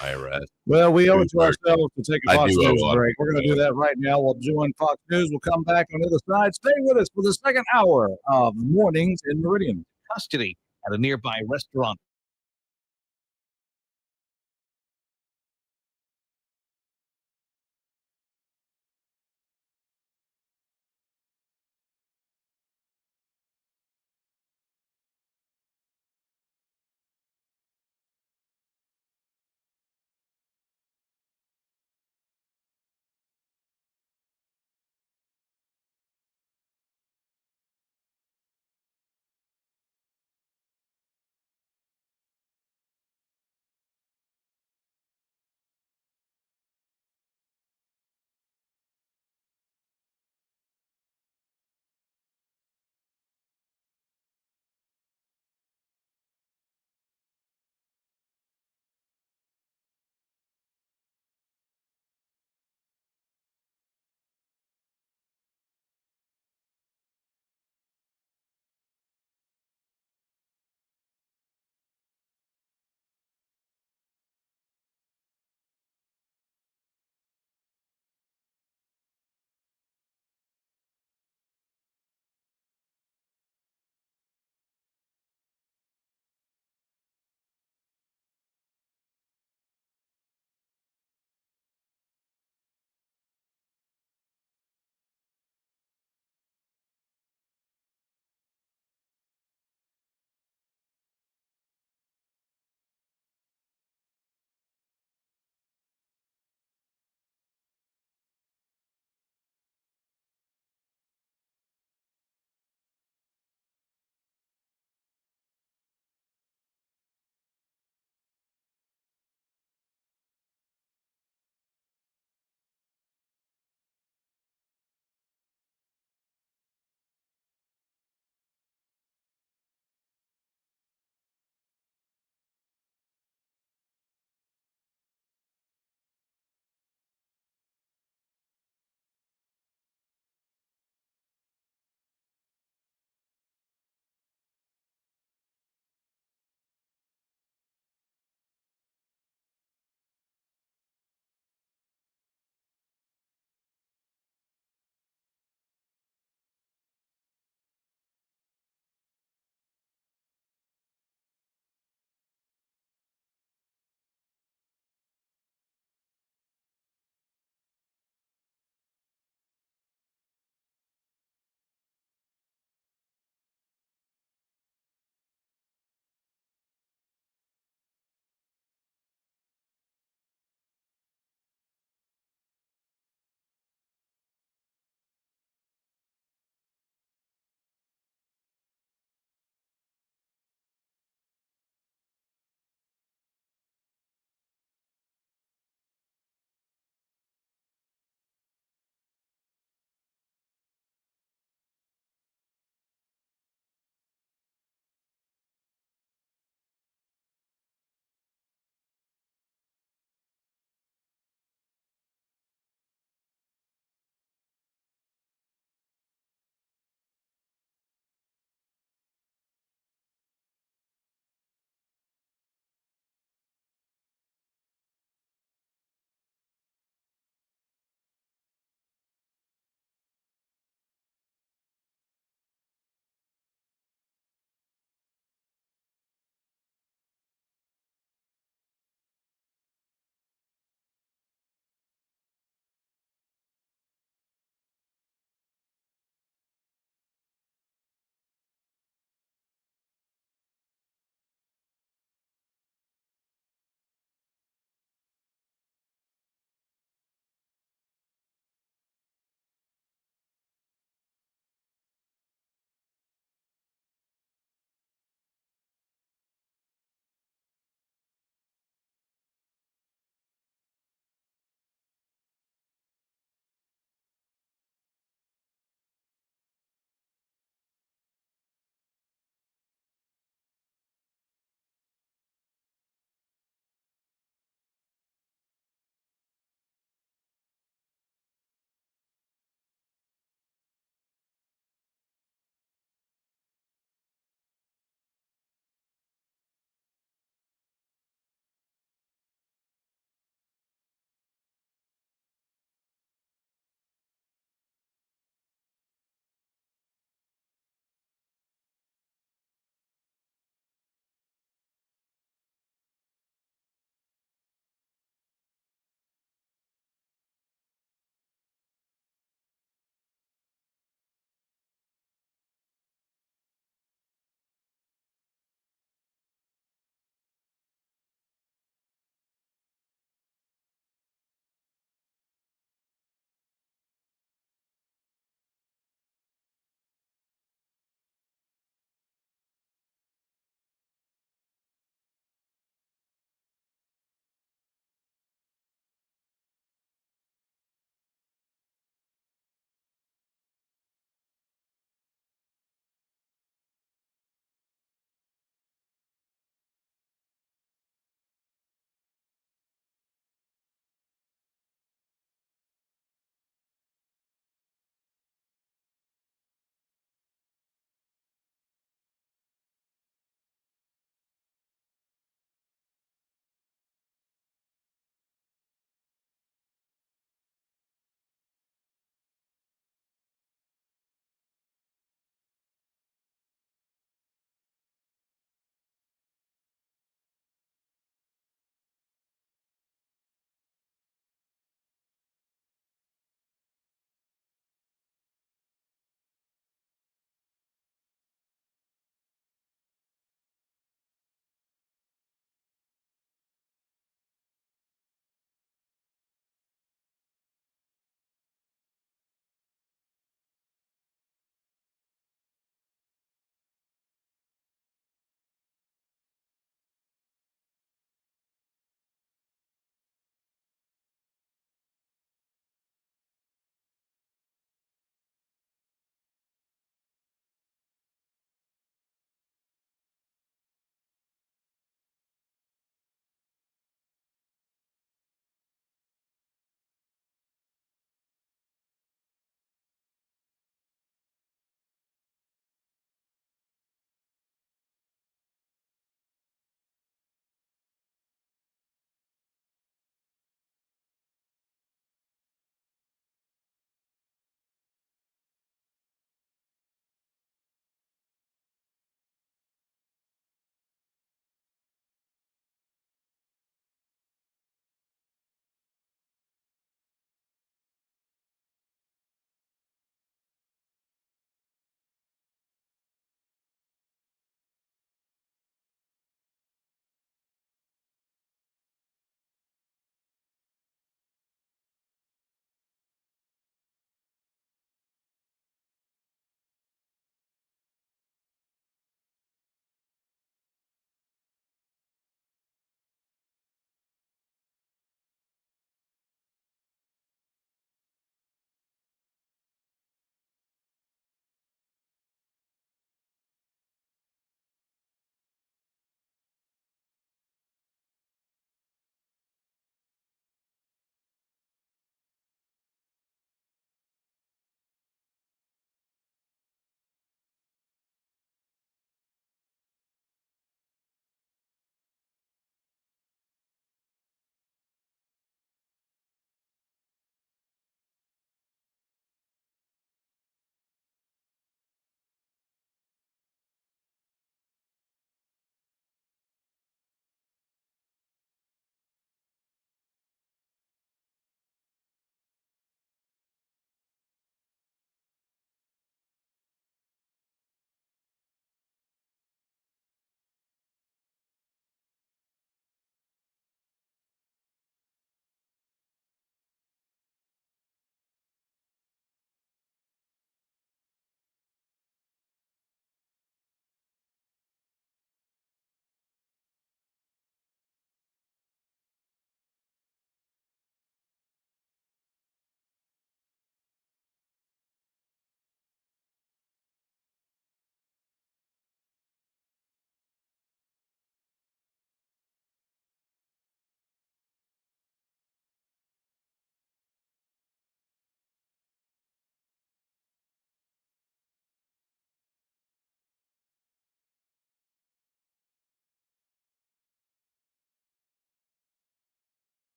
IRS. we owe it to ourselves to take a I Fox do owe News a lot. break. We're going to do that right now. We'll join Fox News. We'll come back on the other side. Stay with us for the second hour of Mornings in Meridian. Custody at a nearby restaurant.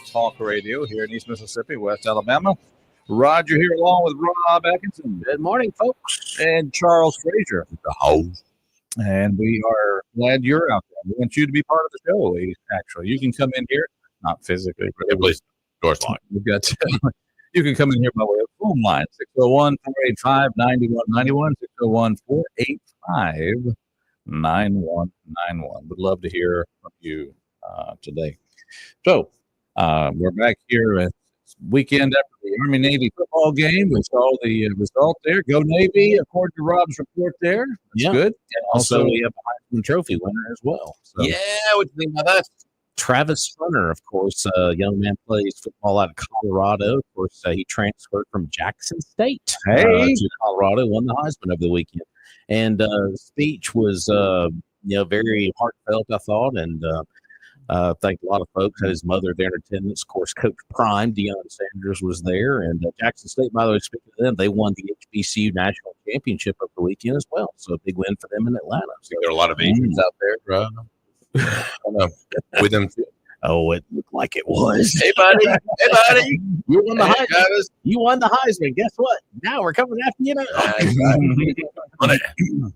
Talk Radio here in East Mississippi, West Alabama. Roger here along with Rob Atkinson. Good morning, folks. And Charles Frazier. The house. And we are glad you're out there. We want you to be part of the show, actually. You can come in here, not physically, but Please, doors locked. we've got you can come in here by way of phone line 601-485-9191, 601-485-9191. Would love to hear from you today. So we're back here at weekend after the Army-Navy football game. We saw the result there. Go Navy, according to Rob's report there. That's good. And also, we have a Heisman Trophy winner as well. So. Yeah, what do you think about that? Travis Funner, of course, a young man plays football out of Colorado. Of course, he transferred from Jackson State to Colorado, won the Heisman over the weekend. And speech was, very heartfelt, I thought, and I think a lot of folks had his mother there in attendance. Of course, Coach Prime, Deion Sanders, was there. And Jackson State, by the way, speaking to them, they won the HBCU National Championship over the weekend as well. So a big win for them in Atlanta. So There are a lot of Asians out there, bro. With them. Oh, it looked like it was. Hey, buddy. Hey, buddy. You won the Hey, Heisman. Travis. You won the Heisman. Guess what? Now we're coming after you.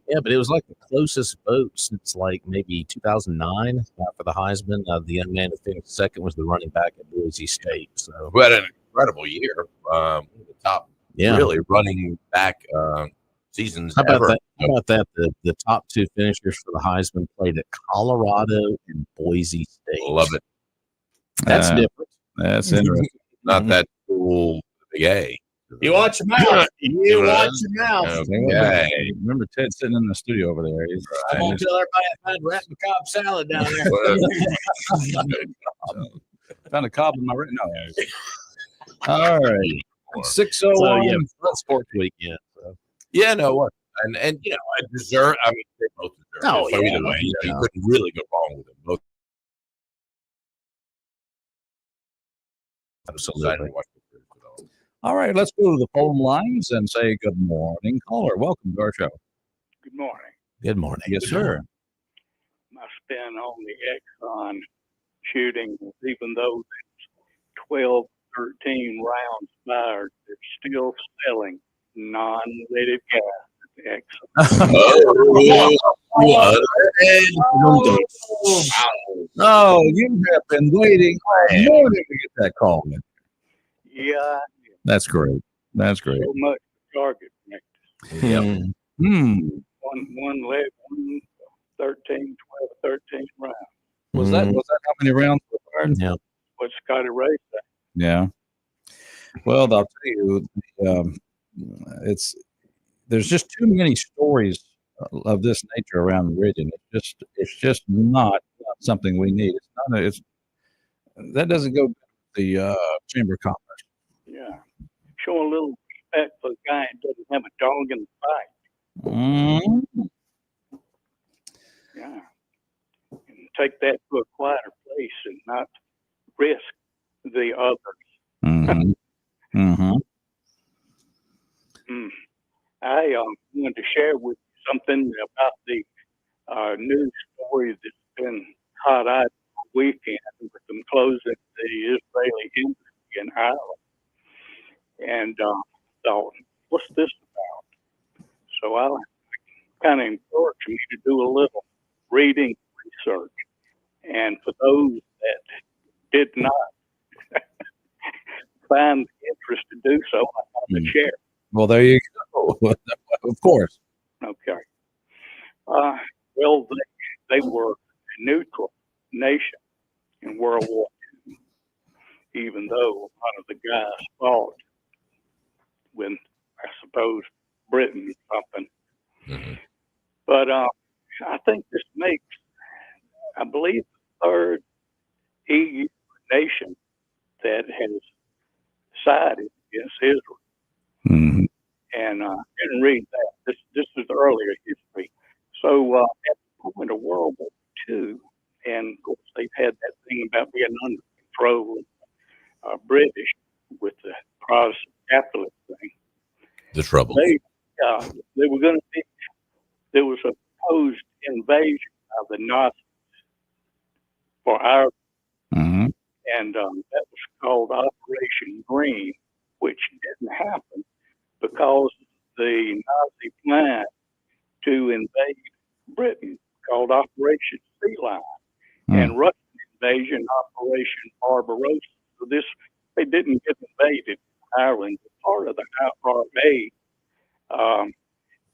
Yeah, but it was like the closest vote since like maybe 2009 for the Heisman. The young man who finished second was the running back at Boise State. So Who had an incredible year. The top, really running back seasons How about ever. that? How about that? The top two finishers for the Heisman played at Colorado and Boise State. Love it. That's different. That's interesting. Not that cool. Big A. You watch your mouth. You watch your mouth. Okay. Remember Ted sitting in the studio over there. He's I'm gonna tell everybody I found rat macabre salad down there. found a cob in my no. All right. 601. So yeah, fun sports weekend. So. Yeah, no, what? And I deserve. I mean, they both deserve. Oh, it. So yeah. either way, you couldn't really go wrong with them. Both. Absolutely. All right, let's go to the phone lines and say good morning. Caller, welcome to our show. Good morning. Good morning. Yes, sir. My spin on the Exxon shooting, even though there's 12, 13 rounds fired, they're still selling non-leaded gas at Exxon. Oh, you have been waiting all morning to get that call. Yeah, That's great. That's great. so much target practice. Yep. One lead, 13 rounds. Was that how many rounds were fired? Yeah. What Scotty Ray said. Yeah. Well, I'll tell you, there's just too many stories of this nature around Meridian. It's just not something we need. That doesn't go with the Chamber of Commerce. Yeah. Showing a little respect for the guy that doesn't have a dog in the fight. Mm-hmm. Yeah. And take that to a quieter place and not risk the others. Mm-hmm. Mm-hmm. I wanted to share with you something about the news story that's been hot out all weekend with them closing the Israeli embassy in Ireland. And thought, what's this about? So I kind of encouraged me to do a little reading research. And for those that did not find the interest to do so, I thought to share. Well, there you go. Of course. Okay. Well, they were a neutral nation in World War II, even though a lot of the guys fought when, I suppose, Britain or something. Mm-hmm. But I think this makes, I believe, the third EU nation that has sided against Israel. Mm-hmm. And I didn't read that. This is earlier history. So at the point of World War II, and of course they've had that thing about being under control of British with the Protestant Catholic thing. The trouble. They were going to be. There was a proposed invasion of the Nazis for Ireland, Mm-hmm. and and Russian invasion Operation Barbarossa. So they didn't get invaded Ireland. Part of the IRA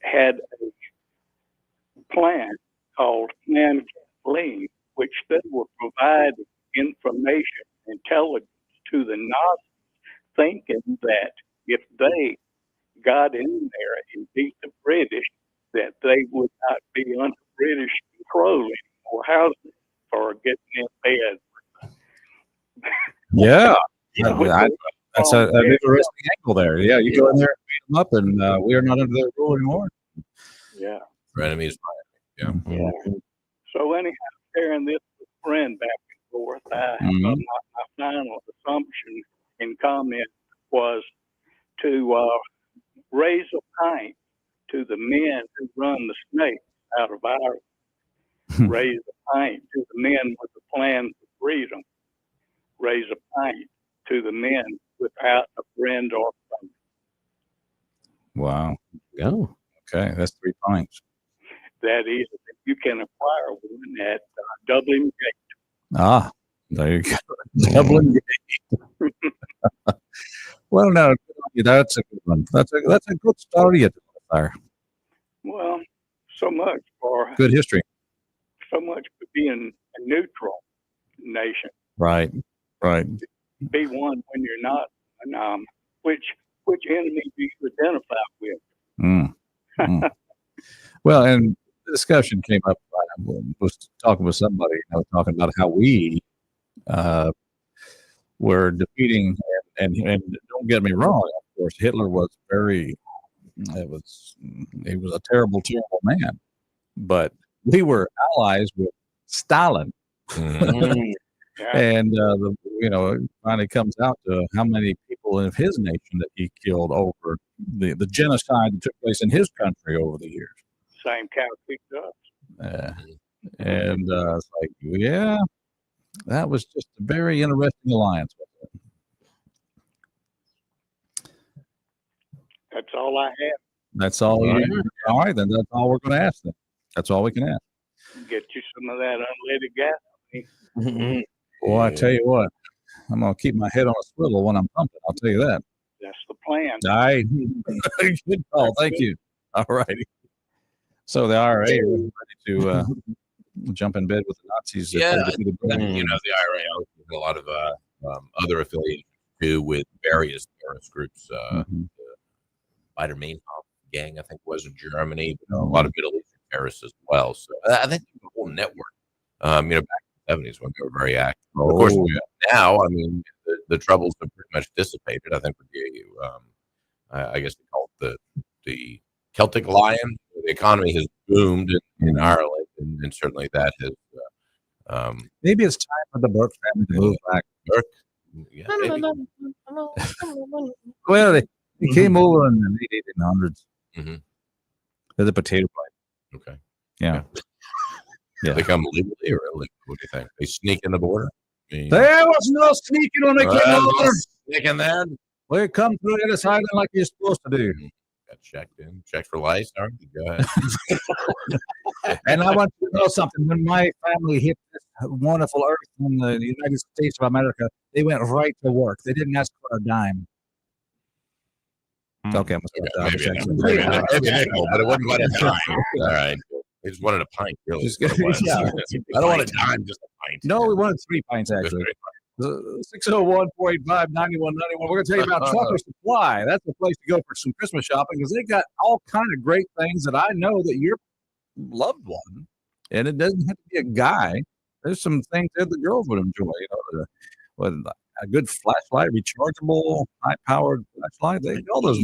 had a plan called Plan Kathleen, which they would provide information, intelligence to the Nazis, thinking that if they got in there and beat the British, that they would not be under British control anymore. How's it for getting in bed? Yeah. That's an interesting angle there. Yeah, you go in there and beat them up, and we are not under their rule anymore. Yeah. Our enemies. Yeah. So anyhow, sharing this with a friend back and forth, my final assumption and comment was to raise a pint to the men who run the snakes out of Ireland. Raise a pint to the men with the plan for freedom. Raise a pint to the men without a friend or family. Wow. Go. Okay, that's 3 pints. That is, you can acquire one at Dublin Gate. Ah, there you go. Dublin Gate. Well, no, that's a good one. That's a good story there. Well, so much for good history. So much for being a neutral nation. Right. Be one when you're not. And, which enemy do you identify with? Well, and the discussion came up. I was talking with somebody, talking about how we were defeating, and don't get me wrong, of course, Hitler was he was a terrible man, but we were allies with Stalin. And it finally comes out to how many people in his nation that he killed over the genocide that took place in his country over the years. Same cow kicked us. And it's like, yeah, that was just a very interesting alliance. That's all I have. That's all. All right, then that's all we're going to ask. Then that's all we can ask. Get you some of that unleaded gas. Well, I tell you what, I'm going to keep my head on a swivel when I'm pumping. I'll tell you that. That's the plan. Good call. Thank you. All righty. So the IRA is ready to jump in bed with the Nazis. Yeah, the IRA has a lot of other affiliations too with various terrorist groups. The Baader Meinhof gang, I think, was in Germany. A lot of Middle Eastern terrorists as well. So I think the whole network. Back in the 70s when they were very active. Of course, now, the troubles have pretty much dissipated. I think with the, I guess they call it the Celtic Lion. The economy has boomed in Ireland, and certainly that has. Maybe it's time for the Burke family to move back. Burke? Yeah, well, they came over in the late 1800s. They're the potato plant. Okay. Yeah. They come legally or illegally? What do you think? They sneak in the border? There was no sneaking when they came over. Sneaking there? We come through the other side like you're supposed to do. Got checked for lice. All right, go ahead. And I want you to know something. When my family hit this wonderful earth in the United States of America, they went right to work. They didn't ask for a dime. Okay, I'm going to stop. Maybe a nickel, but it wasn't quite a dime. All right. They just wanted a pint, really. Yeah. I don't want a dime, just a pint. No, we wanted 3 pints, actually. 601-485-9191. We're going to tell you about Trucker Supply. That's the place to go for some Christmas shopping because they got all kind of great things that I know that your loved one, and it doesn't have to be a guy. There's some things that the girls would enjoy. A good flashlight, rechargeable, high-powered flashlight. They all those.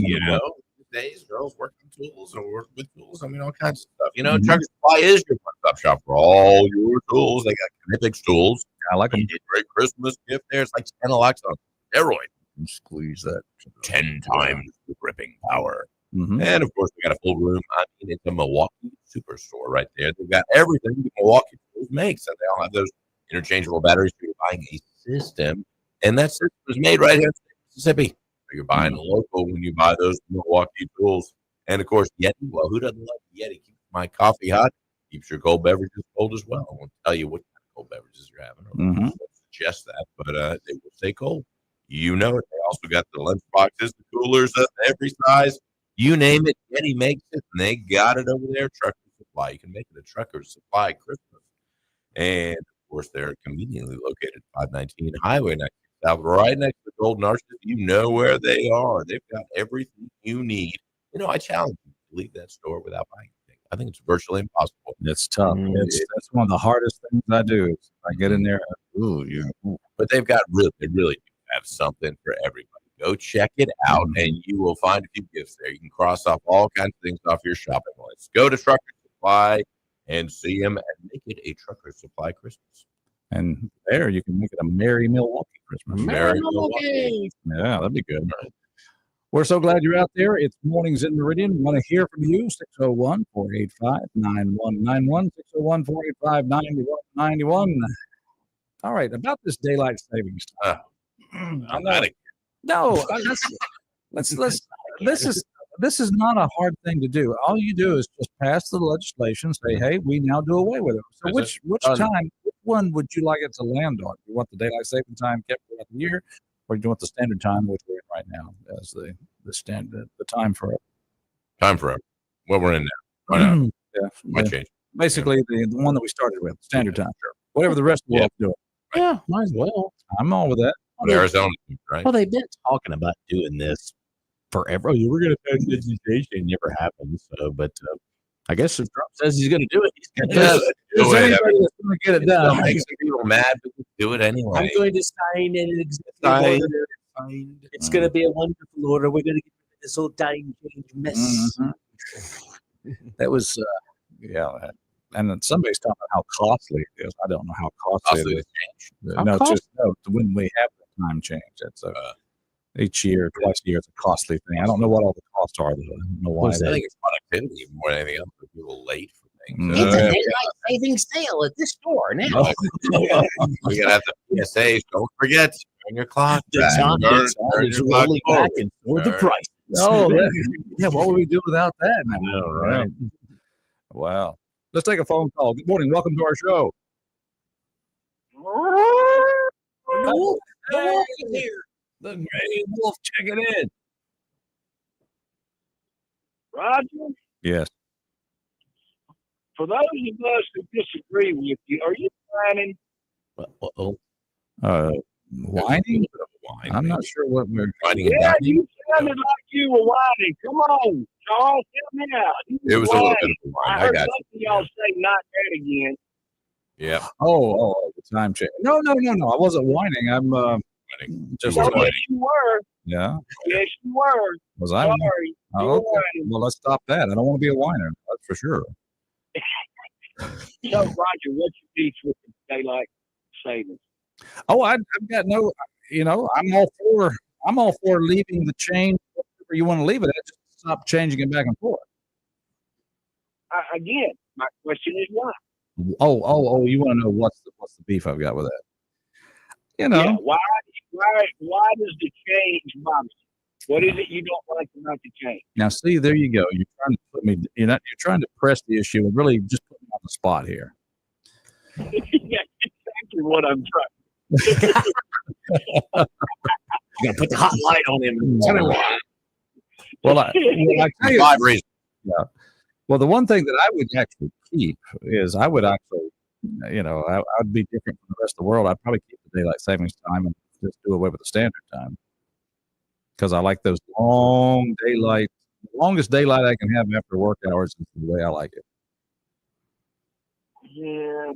Days, girls work on tools or work with tools. All kinds of stuff. Trucker Supply is your one-stop shop for all your tools. They got Kinetics tools. I like them. Great Christmas gift there. It's like 10 locks on steroid. You squeeze that 10 times the gripping power. And of course, we got a full room. It's a Milwaukee superstore right there. They've got everything that Milwaukee Tools makes, and they all have those interchangeable batteries. So you're buying a system, and that system is made right here in Mississippi. So you're buying local when you buy those Milwaukee Tools. And of course, Yeti. Well, who doesn't love Yeti? Keeps my coffee hot. Keeps your cold beverages cold as well. I won't tell you what cold beverages you're having. Mhm. I don't suggest that, but they will stay cold. You know it. They also got the lunch boxes, the coolers of every size. You name it, Eddie makes it, and they got it over there. Trucker Supply. You can make it a Trucker Supply Christmas. And of course, they're conveniently located 519 Highway 19 South, right next to the Golden Arches. You know where they are. They've got everything you need. You know, I challenge you to leave that store without buying anything. I think it's virtually impossible. It's tough. That's one of the hardest things I do. Is I get in there. But they really do have something for everybody. Go check it out, and you will find a few gifts there. You can cross off all kinds of things off your shopping list. Go to Trucker Supply and see them and make it a Trucker Supply Christmas. And there you can make it a Merry Milwaukee Christmas. Merry Milwaukee. Yeah, that'd be good. We're so glad you're out there. It's Mornings in Meridian. We want to hear from you. 601-485-9191. 601-485-9191. All right, about this daylight savings time. I'm not No, this is not a hard thing to do. All you do is just pass the legislation, say, hey, we now do away with it. So which one would you like it to land on? You want the daylight saving time kept throughout the year, or do you want the standard time, which we're in right now, as the standard, the time forever? Time forever. What we're in now. Why not? Might change. Basically, the one that we started with, standard time. Sure. Whatever the rest of the world's doing. Yeah, might as well. I'm all with that. Arizona, right? Well, they've been talking about doing this forever. Oh, we're going to pass legislation. It never happens. So, but I guess if Trump says he's going to do it, he's going to do it. There's anybody that's going to get it done. Makes people mad, but do it anyway. I'm going to sign an executive order. It's going to be a wonderful order. We're going to get rid of this whole time change mess. That was, and then somebody's talking about how costly it is. I don't know how costly it is. No, when we have the time change. That's each year, twice a year, it's a costly thing. I don't know what all the costs are. Though. I don't know why. I think it's productivity more than anything else. People late for things. It's a daylight saving sale at this store now. We're gonna have the PSAs. Don't forget, turn your clock back. Turn your rolling back and for the price. Oh, yeah. What would we do without that? I know, right? Wow. Let's take a phone call. Good morning. Welcome to our show. Here. The gray wolf checking in. Roger, Yes. for those of us who disagree with you, are you whining? Whining? I'm not sure what we're whining Yeah, about. you sounded like you were whining. Come on, Charles, help me out. It was a little bit of a whine. I I heard got some of y'all say not that again. Yeah. Oh, the time change. No. I wasn't whining. I'm just Oh, yes, you were. yeah. Yes, you were. Was I? Sorry. Oh, You were okay. whining. Well, let's stop that. I don't want to be a whiner. That's for sure. So, Roger, what's your beef with the daylight savings? Oh, I've got no. I'm all for leaving the change wherever you want to leave it at. Just stop changing it back and forth. Again, my question is why? Oh! You want to know what's the beef I've got with that? Yeah, why does the change bother you? What is it you don't like about the change? Now, see, there you go. You're trying to put me. You're trying to press the issue and really just put me on the spot here. Yeah, exactly what I'm trying. You got to put the hot light on him. Tell me why. Well, I tell you, 5 reasons. yeah. Well, the one thing that I would actually keep is I would actually, I'd be different from the rest of the world. I'd probably keep the daylight savings time and just do away with the standard time because I like those long daylight. The longest daylight I can have after work hours is the way I like it. Yeah,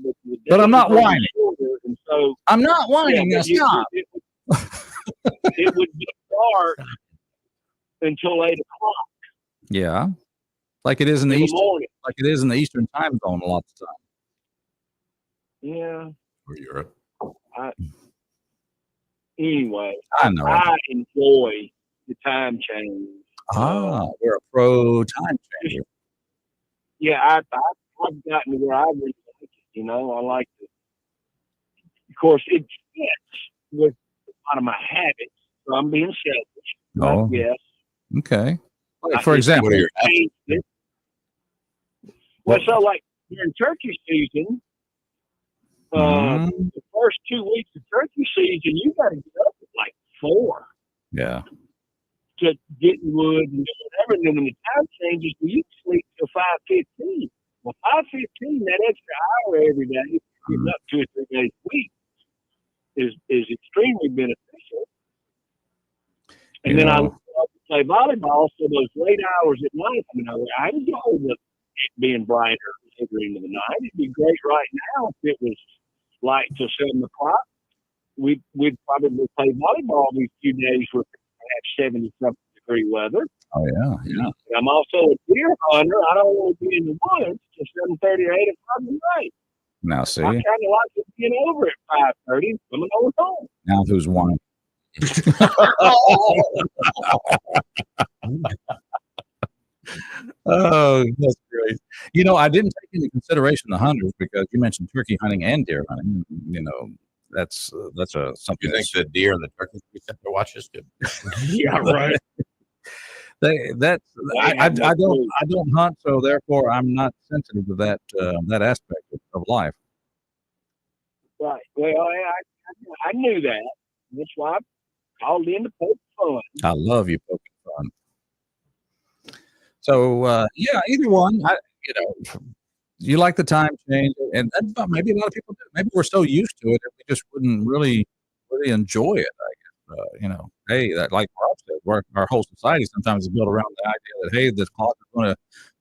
But I'm not whining. And so, I'm not whining. Now stop. It would be dark until 8 o'clock Yeah, like it is in the in the Eastern, morning. like it is in the Eastern time zone a lot of the time. Yeah. Or Europe. Anyway, I know. I enjoy the time change. We're a pro time changer. Yeah, I've gotten to where I really like it. I like it. Of course, it fits with a lot of my habits. So I'm being selfish. Oh. Yes. Okay. Like, for example, Well, so like during turkey season, The first 2 weeks of turkey season, you got to get up at like 4 Yeah. to get wood and do whatever. And then when the time changes, well, you can sleep till 5:15. Well, 5:15, that extra hour every day, getting up 2 or 3 days a week, is extremely beneficial. And then I love to play volleyball, so those late hours at night, I enjoy it being brighter later into the night. It'd be great right now if it was light till 7 o'clock. We'd probably play volleyball these few days where we have 70-something degree weather. Oh, yeah. And I'm also a deer hunter. I don't want to be in the woods till 7:30 or 8 o'clock at night. Now, see. I kind of like it being over at 5:30 and coming on home. Now who's won? Oh, that's great. I didn't take into consideration the hunters because you mentioned turkey hunting and deer hunting. That's something. You think the deer and the turkeys we set their watches too? Yeah, right. I don't hunt, so therefore I'm not sensitive to that aspect of life. Right. Well, I knew that. That's why I called in to poke fun. I love you poking fun. So either one. You like the time change, and maybe a lot of people do. Maybe we're so used to it that we just wouldn't really enjoy it. I guess. Hey, that like Rob said, our whole society sometimes is built around the idea that hey, this clock is going to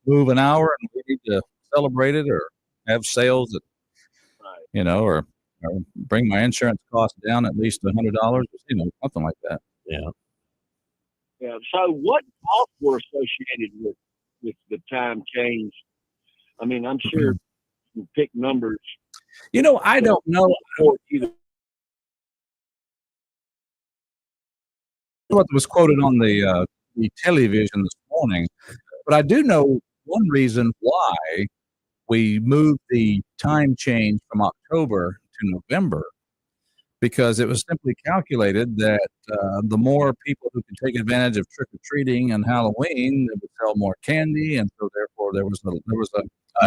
move an hour, and we need to celebrate it or have sales that, or bring my insurance cost down at least $100, something like that. Yeah. Yeah. So, what costs were associated with the time change? I'm sure you pick numbers. I don't know what was quoted on the television this morning, but I do know one reason why we moved the time change from October to November, because it was simply calculated that the more people who can take advantage of trick-or-treating and Halloween, they would sell more candy, and so therefore there was a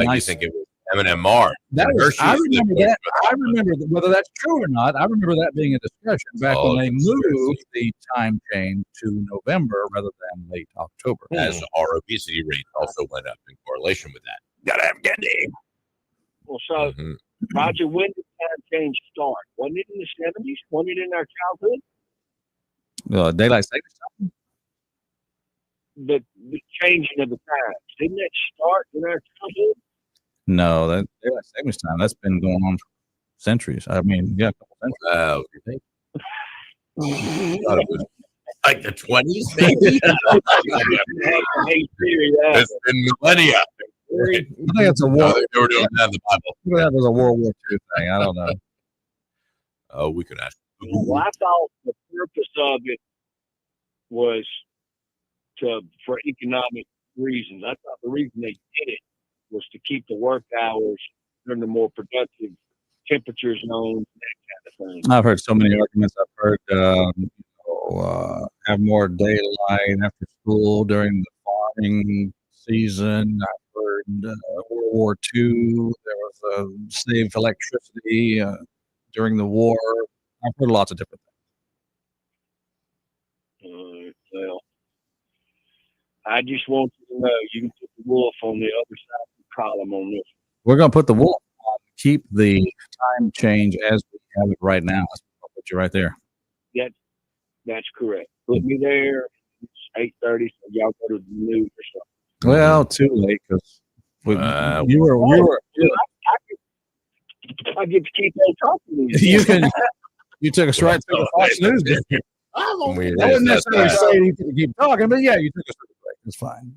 nice. You think it was M&M Mars? I remember that. I remember whether that's true or not. I remember that being a discussion back when they moved the time change to November rather than late October. As our obesity rate also went up in correlation with that. Gotta have candy. Well, so Roger, when did time change start? Wasn't it in the 70s? Wasn't it in our childhood? Daylight savings time? The changing of the times. Didn't that start in our childhood? No, that daylight savings time, that's been going on for centuries. A couple centuries. You think? I thought it was like the 20s, maybe? It's been millennia. I think it's a war. They were doing that in the Bible. That was a World War II thing. I don't know. Oh, we could ask. Well, I thought the purpose of it was for economic reasons. I thought the reason they did it was to keep the work hours during the more productive temperature zones, that kind of thing. I've heard so many arguments. I've heard have more daylight after school during the farming season. I've heard World War II. There was saved electricity during the war. I've heard lots of different things. Well, I just want you to know you can put the wolf on the other side of the column on this. We're going to put the wolf on, keep the time change as we have it right now. I'll put you right there. That's correct. Put me there. It's 8:30, so y'all go to the news or something. Well, too late because I get to keep on talking to you. You took us right to the Fox News. I wouldn't necessarily say you could keep talking, but yeah, you took us to the break. It's fine.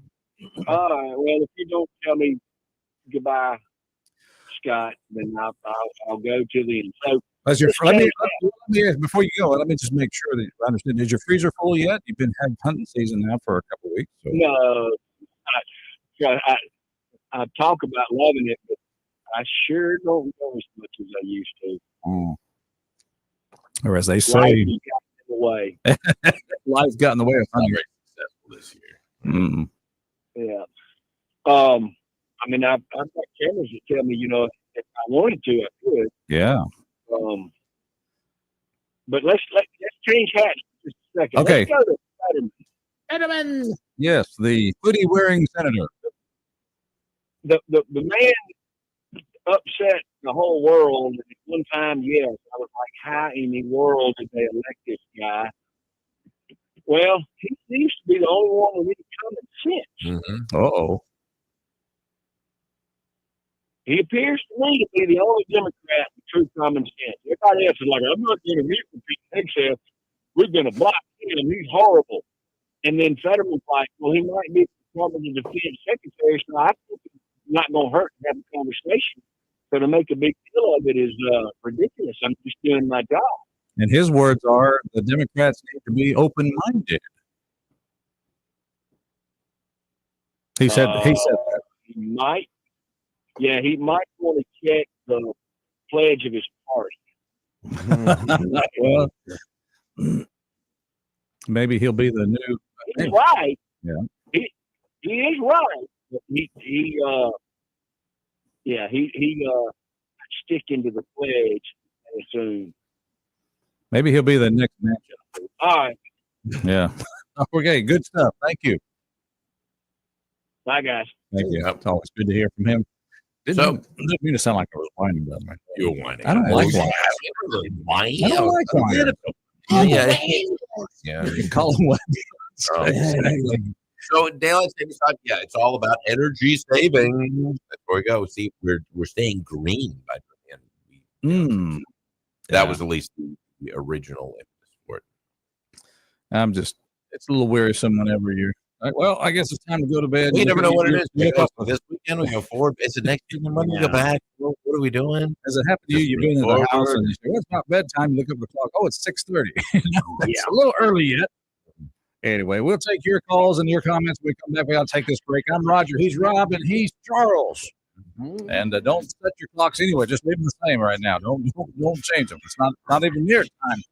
All right. Well, if you don't tell me goodbye, Scott, then I'll go to the end. So let me before you go. Let me just make sure that I understand. Is your freezer full yet? You've been having hunting season now for a couple of weeks. So. No, I talk about loving it, but I sure don't know as much as I used to. Or as they say, life got in the way of hunting. Very successful this year. Yeah. I've got cameras that tell me, If I wanted to, I could. Yeah. But let's change hats for just a second. Okay. Let's go to Fetterman. Fetterman. Yes, the hoodie wearing senator. The man upset the whole world. And at one time, yes, I was like, how in the world did they elect this guy? Well, he seems to be the only one with any common sense. Mm-hmm. Uh-oh. He appears to me to be the only Democrat with true common sense. Everybody else is like, I'm not going to meet with Pete Hegseth. We're going to block him. He's horrible. And then Fetterman's like, well, he might be the Department of Defense Secretary, so I think it's not going to hurt to have a conversation. So to make a big deal of it is ridiculous. I'm just doing my job. And his words are, the Democrats need to be open-minded. He said that. He might. Yeah, he might want to check the pledge of his party. Well, maybe he'll be the new. He's right. Yeah. He is right. He sticking to the pledge soon. Maybe he'll be the next matchup. All right. Yeah. Okay. Good stuff. Thank you. Bye, guys. Thank you. It's always good to hear from him. Didn't mean to sound like I was whining, by the way. You're whining. I don't like whining. I don't like whining. Yeah. You can call him what. So daylight savings time, yeah, it's all about energy saving. That's where we go. See, we're staying green by the end. That was at least the original impetus for it. It's a little wearisome whenever you're like, well, I guess it's time to go to bed. We never know what it is. We go This weekend we go forward. Is it next weekend Monday we go back? What are we doing? As it happened to you, you've been in the house and you say, well, it's not bedtime. You look up the clock. Oh, it's 6:30. It's a little early yet. Anyway, we'll take your calls and your comments when we come back. We got to take this break. I'm Roger. He's Rob, and he's Charles. And don't set your clocks anyway. Just leave them the same right now. Don't change them. It's not even near time.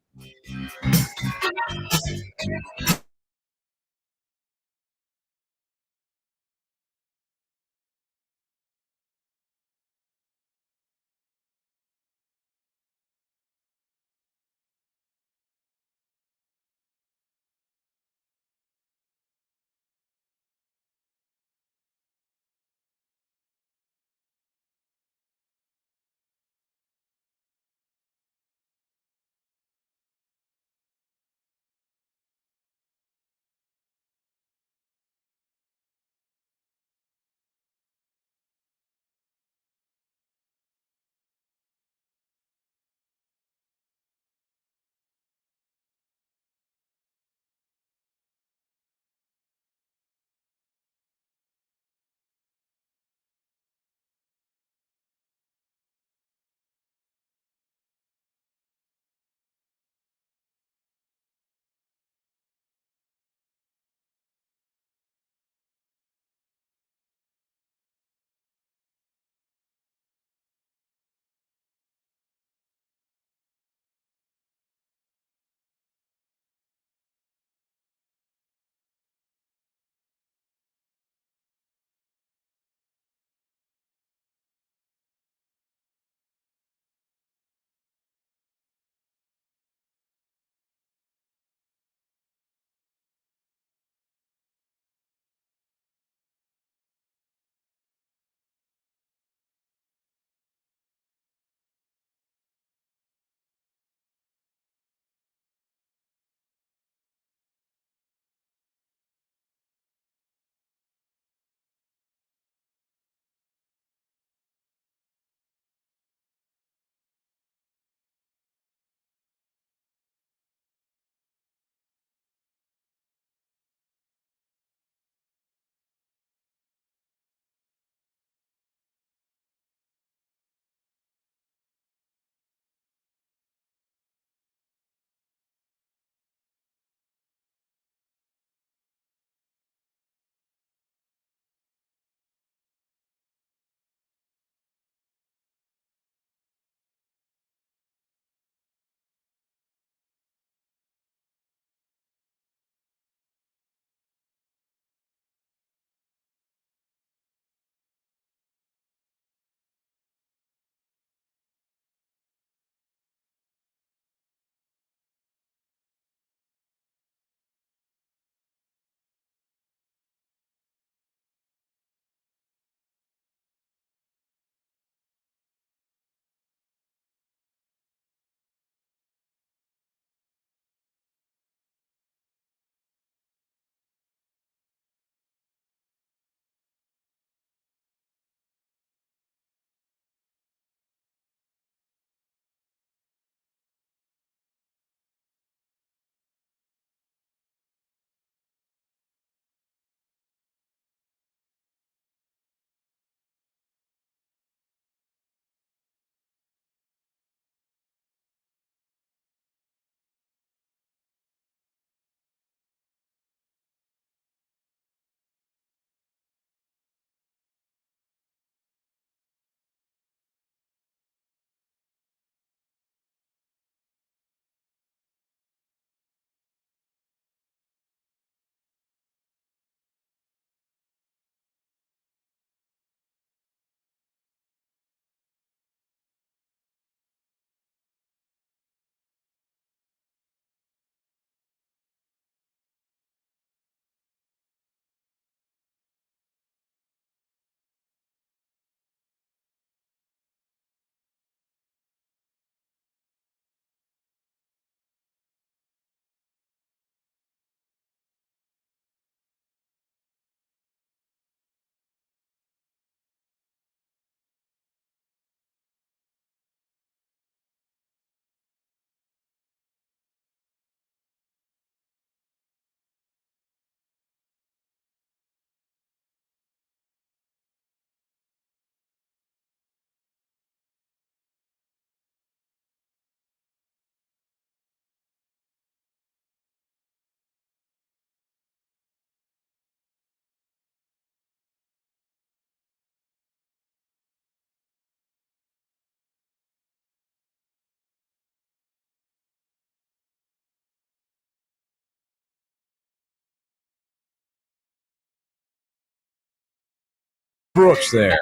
Brooks there.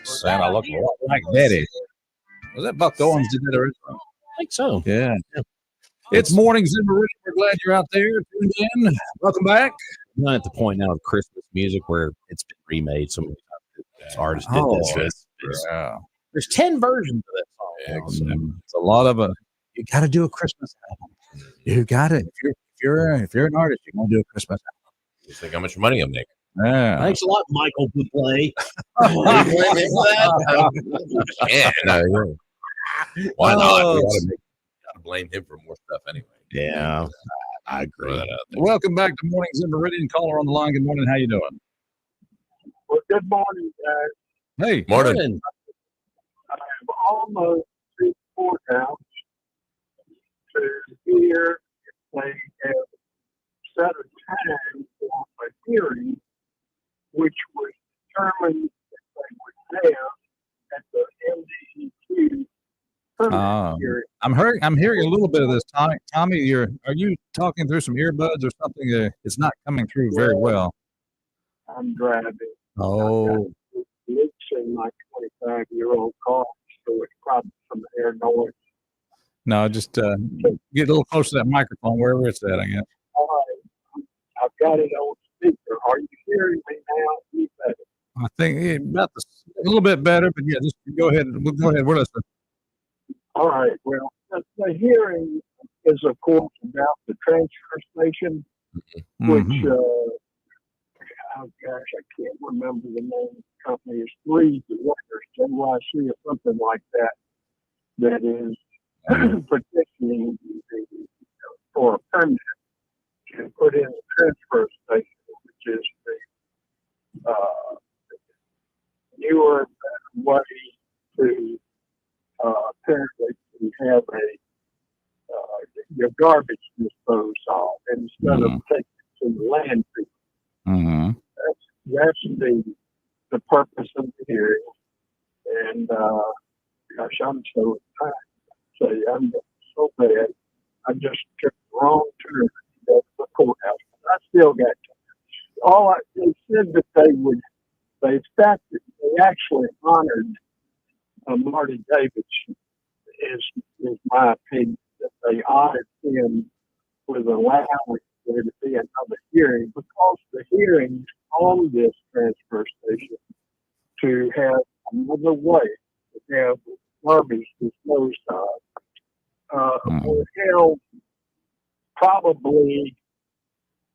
Santa looked a lot like Daddy. Was that Buck Owens did that originally? I think so. Yeah. It's mornings in Meridian. We're glad you're out there tuned in. Welcome back. I'm not at the point now of Christmas music where it's been remade so many times. Artists did this. Yeah. There's 10 versions of that song. It's a lot of you got to do a Christmas album. You got it. If you're an artist, you're gonna do a Christmas album. You think how much money I'm making? Yeah. Thanks a lot, Michael Bublé. Yeah, no, why not? We gotta blame him for more stuff anyway. Yeah, I agree. Welcome back to Mornings in Meridian. Caller on the line. Good morning. How you doing? Well, good morning, guys. Hey. Morning. I'm almost to the courthouse to hear if they have set a time for a hearing, which was determined that they would have at the MDEQ permit hearing. I'm hearing a little bit of this, Tommy. Tommy, are you talking through some earbuds or something? It's not coming through very well. I'm driving. Oh. Leaks in my 25-year-old car, so it's probably some air noise. No, just get a little closer to that microphone, wherever it's at, I guess. All right. I've got it on speaker. Are you hearing me now? I think about a little bit better, but yeah, just go ahead. We'll go ahead. We're listening. All right. Well, the hearing is, of course, about the transfer station, which, oh gosh, I can't remember the name of the company. It's Reed Waters, NYC, or something like that, that is petitioning for a permit to put in a transfer station, which is the newer way to apparently to have your garbage disposed of instead of taking it to the landfill. That's the purpose of the hearing. And gosh, I'm so tired. Say I'm so bad. I just took the wrong turn to go to the courthouse. I still got time. They said that they actually honored Marty Davidson, is my opinion, that they honored him with allowing there to be another hearing, because the hearings on this transfer station to have another way to have garbage disposed of were held probably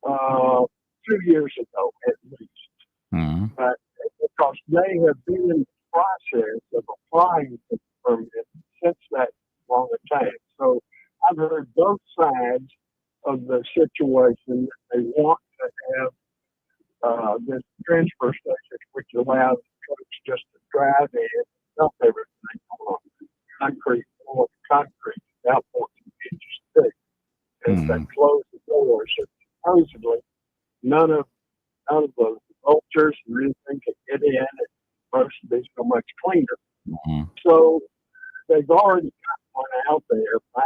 2 years ago at least. But because they have been in the process of applying for the permit since that long a time. So I've heard both sides of the situation. They want to have this transfer station, which allows folks just to drive in and dump everything on concrete, or concrete, about 14 inches thick, and they close the doors. And supposedly, none of the vultures or anything can get in. It's supposed to be so much cleaner. So they've already got one out there by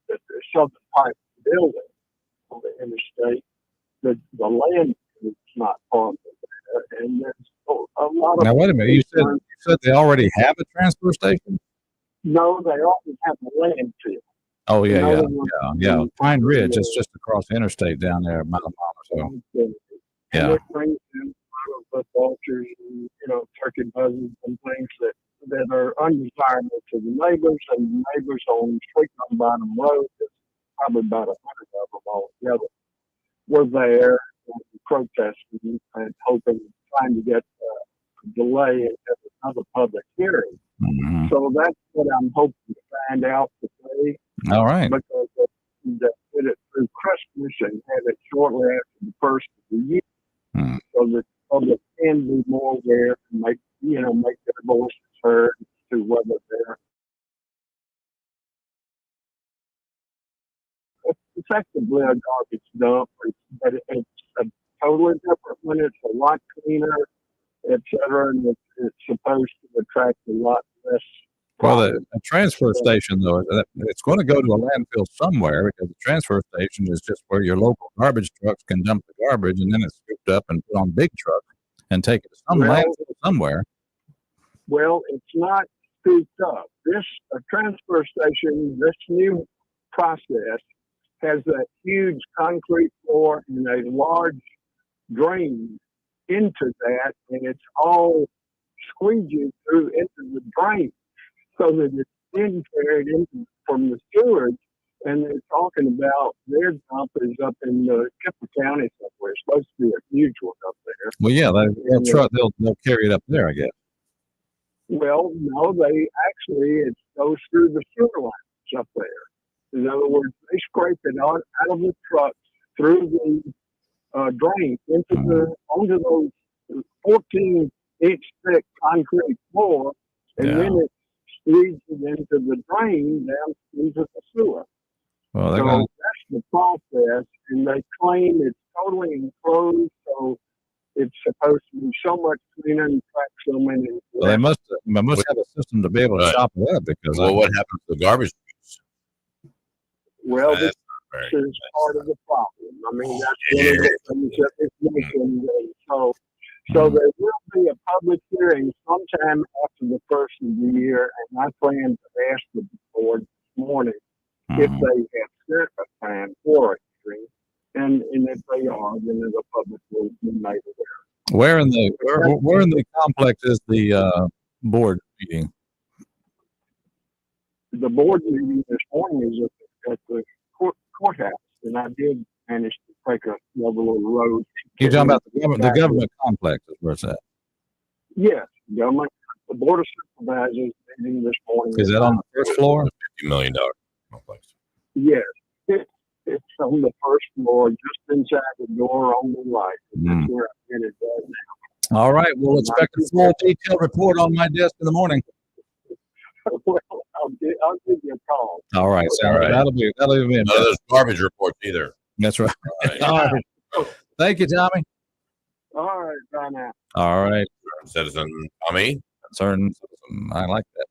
the southern part of the building on the interstate. The land is not part of it, and there's a lot of. Now wait a minute. You said they already have a transfer station? No, they already have a landfill. Oh yeah. Pine Ridge. It's just across the interstate down there, a mile or so. Yeah. It brings in a lot of vultures and turkey buzzards and things that are undesirable to the neighbors, and the neighbors on Sweet on Bottom Road. There's probably about 100 of them all together. Were there protesting and trying to get a delay and have another public hearing. So that's what I'm hoping to find out today. All right. Because they did it through Christmas and had it shortly after the first of the year, so that the public can be more aware and make their voices heard to whether they're effectively a garbage dump, but it's a totally different one. It's a lot cleaner, etc., and it's supposed to attract a lot less Well, problem. a transfer station, though, it's going to go to a landfill somewhere because the transfer station is just where your local garbage trucks can dump the garbage, and then it's scooped up and put on big trucks and take it to some Well- landfill somewhere. Well, it's not scooped up. This transfer station, this new process has a huge concrete floor and a large drain into that, and it's all squeegee through into the drain so that it's then carried into from the sewage. And they're talking about their dump is up in Kipper County somewhere. It's supposed to be a huge one up there. Well, yeah, they'll carry it up there, I guess. Well, no, it goes through the sewer lines up there. In other words, they scrape it out of the truck through the drain onto those 14-inch thick concrete floor, and then it squeezes into the drain down into the sewer. Well, So that's the process, and they claim it's totally enclosed, so it's supposed to be so much cleaner and track so many. well, they must have a system to be able to Right. chop it up because Well, what happens to the garbage? Well, That's this not is very part of the problem. I mean, that's one of the things that it's mentioned. So there will be a public hearing sometime after the first of the year, and I plan to ask the board this morning if they have set a time for a hearing, and if they are, then the public will be made aware. where in the complex is the board meeting? The board meeting this morning is at the courthouse, and I did manage to take a little road. You're talking about the government complex is where it's at. Yes, government. The board of supervisors meeting this morning. Is that on the first floor? $50 million complex. Yes, it's on the first floor, just inside the door on the right. That's where I'm headed right now. All right. We'll expect a full detailed report on my desk in the morning. Well, I'll give you a call. All right. All right. That'll be None of those garbage reports either. That's right. Right. All right. Thank you, Tommy. All right, bye now. All right. Citizen Tommy. Concerned. I like that.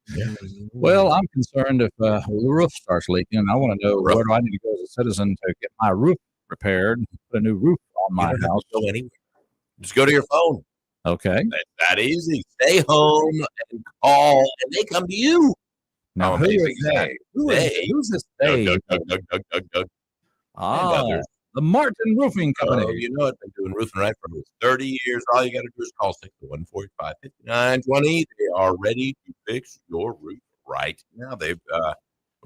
Well, I'm concerned if the roof starts leaking. I want to know where do I need to go as a citizen to get my roof repaired, put a new roof on my house. Go anywhere. Just go to your phone. Okay. That easy. Stay home and call, and they come to you. Now, How who amazing is is they? They. Who's this they? Doug. Ah, others. the Martin Roofing Company. Oh, you know it. Been doing roofing right for 30 years. All you got to do is call 601-485-5920. They are ready to fix your roof right now. They've, of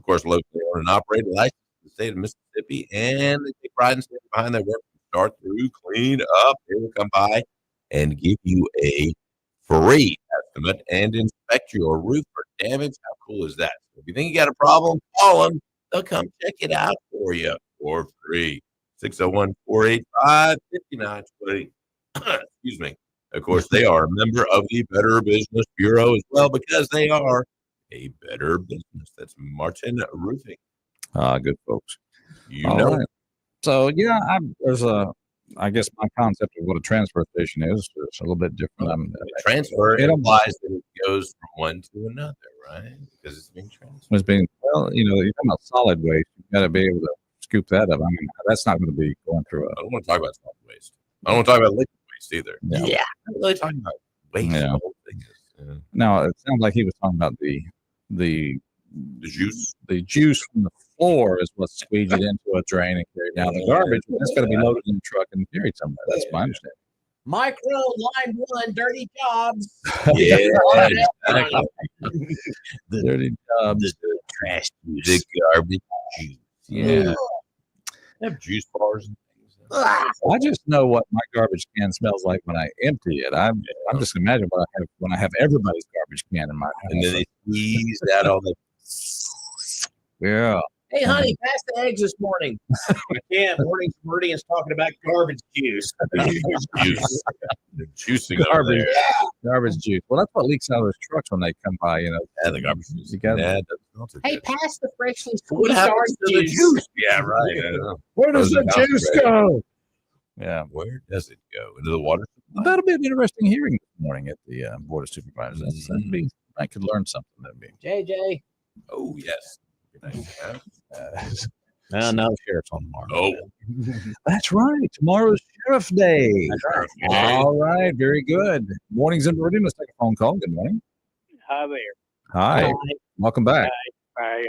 course, locally owned and operated licensed in the state of Mississippi, and they take pride in standing behind their work from start through, clean up. They will come by and give you a free estimate and inspect your roof for damage. How cool is that? So if you think you got a problem, call them. They'll come check it out for you for free. 601-485-5920. Excuse me. Of course, they are a member of the Better Business Bureau as well because they are a better business. That's Martin Roofing. Good folks. You All know right. So yeah, I guess my concept of what a transfer station is a little bit different. transfer It implies that it goes from one to another, right? Because it's being transferred. It's being you're talking about solid waste. You got to be able to scoop that up. I mean, that's not going to be going through I don't want to talk about solid waste. I don't want to talk about liquid waste either. Yeah. I'm really talking about waste. Yeah. The whole thing is, Now it sounds like he was talking about the the juice. the juice from the floor is what's squeegeed into a drain and carried down. The garbage that's going to be loaded in the truck and carried somewhere. That's my understanding. Micro line one, dirty jobs. Yeah, exactly. the Dirty jobs. the trash The juice. garbage juice. Yeah. They have juice bars and things. I just know what my garbage can smells like when I empty it. I'm just imagining what I have when I have everybody's garbage can in my house. And then they squeeze out all the Yeah. Hey, honey, pass the eggs this morning. I can't. Meridian's talking about garbage juice. juice. The juicing Garbage. over there. Garbage juice. Well, that's what leaks out of those trucks when they come by, Yeah, the garbage juice. You got Yeah, it doesn't smell too Hey, good. pass the freshly What squeezed happens orange to the juice. juice? Yeah, right. I know. Where does Frozen the house juice bread. go? Yeah. Where does it go? Into the water supply? That'll be an interesting hearing this morning at the Board of Supervisors. That'd be I could learn something. That'd be JJ. Oh, yes. Nice to have. No, the sheriff's on tomorrow. Oh, That's right. Tomorrow's Sheriff Day. That's right. All right. Very good. Mornings in Meridian. Let's take a phone call. Good morning. Hi there. Hi. Welcome back. I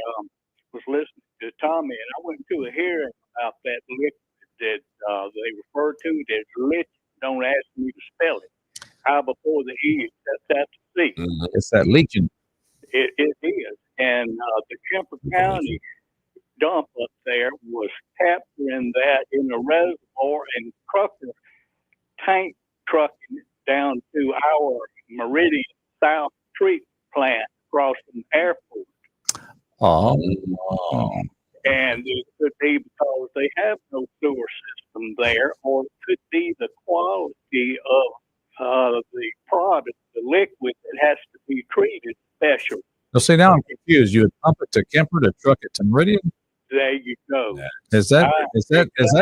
was listening to Tommy, and I went to a hearing about that liquid that they refer to as lich. Don't ask me to spell it. How before the E, that's the C. It's that legion. It is. And the Kemper County dump up there was capturing that in a reservoir and tank trucking it down to our Meridian South treatment plant across from the airport. Oh. And it could be because they have no sewer system there, or it could be the quality of the product, the liquid that has to be treated special. Well, see, now I'm confused. You would pump it to Kemper to truck it to Meridian? There you go. Is that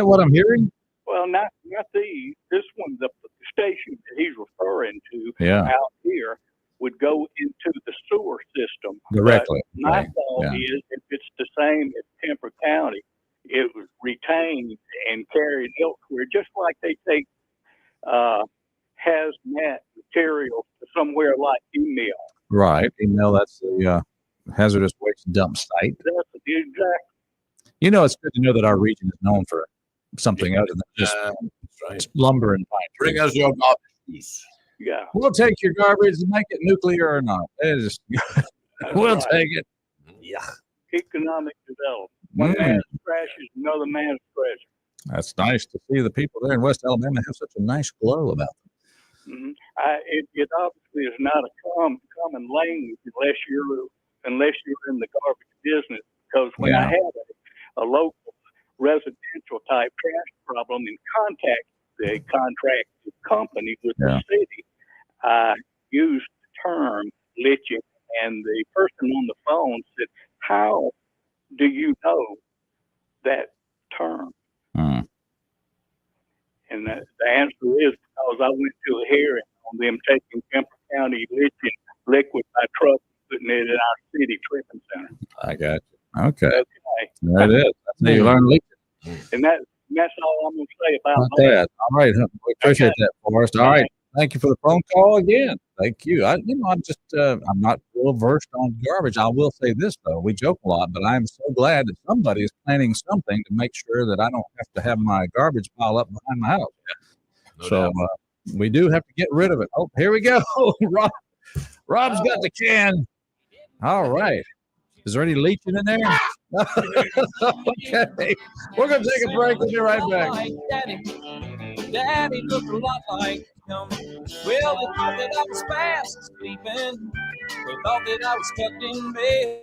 what I'm hearing? Well, not these. This one, the station that he's referring to out here would go into the sewer system directly. But my thought is, if it's the same as Kemper County, it was retained and carried elsewhere, just like they take hazmat material to somewhere like email. Right. Email, that's the hazardous waste dump site. That's exactly. You know, it's good to know that our region is known for something other than just lumber and pine trees. Bring us your garbage. Yeah. We'll take your garbage and make it nuclear or not. We'll take it. Yeah. Economic development. One man's trash is another man's treasure. That's nice to see the people there in West Alabama have such a nice glow about them. Mm-hmm. It obviously is not a common language unless you're in the garbage business. Because when I had a local residential type trash problem and contacted the contracted company with the city, I used the term litching, and the person on the phone said, "How do you know that term?" And the answer is because I went to a hearing on them taking Kemper County litching liquid by truck and putting it in our city treatment center. I got you. Okay. There it is. That's how you learn leaching. And that's all I'm going to say about that. All right. We appreciate that, Forrest. All right. Thank you for the phone call again. Thank you. I'm not well versed on garbage. I will say this though: we joke a lot, but I'm so glad that somebody is planning something to make sure that I don't have to have my garbage pile up behind my house. We do have to get rid of it. Oh, here we go. Rob's got the can. All right. Is there any leaching in there? Okay. We're going to take a break. We'll be right back. Daddy looked a lot like him. Well, they thought that I was fast sleeping. They thought that I was tucked in bed.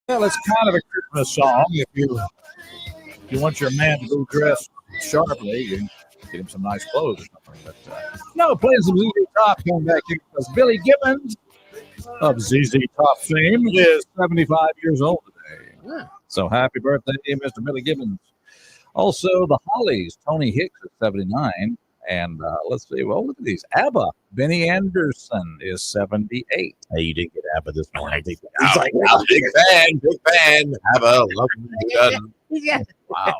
Well, it's kind of a Christmas song. If you want your man to go dressed sharply, you get him some nice clothes or something. But no, playing some ZZ Top coming back here because Billy Gibbons of ZZ Top fame is 75 years old today. Yeah. So happy birthday, Mr. Billy Gibbons. Also, the Hollies, Tony Hicks is 79. And let's see, well, look at these. ABBA, Benny Anderson is 78. Hey, you did get ABBA this morning. He's like, big fan. Have a lovely Yeah. Wow.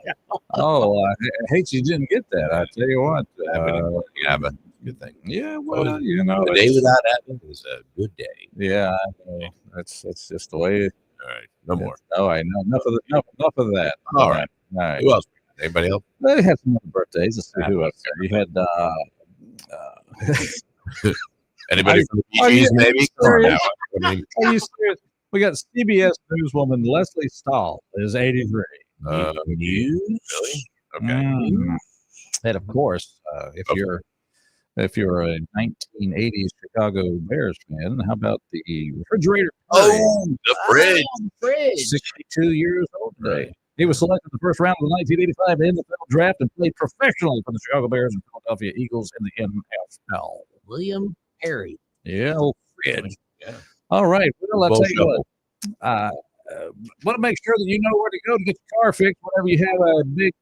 Oh, I hate you didn't get that. I tell you what. Yeah, but good thing. Yeah, well, you know. A day without ABBA is a good day. Yeah, I know. That's just the way. All right, no more. Oh, I know. Enough of that. All right. All right. Who else? Anybody else? They had some other birthdays. Let's see who else. You had. Anybody from the Are you PGs, maybe? Come on serious? now. I mean, Are you serious? We got CBS newswoman Leslie Stahl is 83. news? Really? Okay. And of course, if you're a 1980s Chicago Bears fan, how about the refrigerator? Oh, the fridge. 62 years old today. He was selected in the first round of the 1985 NFL draft and played professionally for the Chicago Bears and Philadelphia Eagles in the NFL. William Perry. Yeah, old fridge. Yeah. All right. Well, I'll Bull tell you what. Want to make sure that you know where to go to get your car fixed whenever you have a big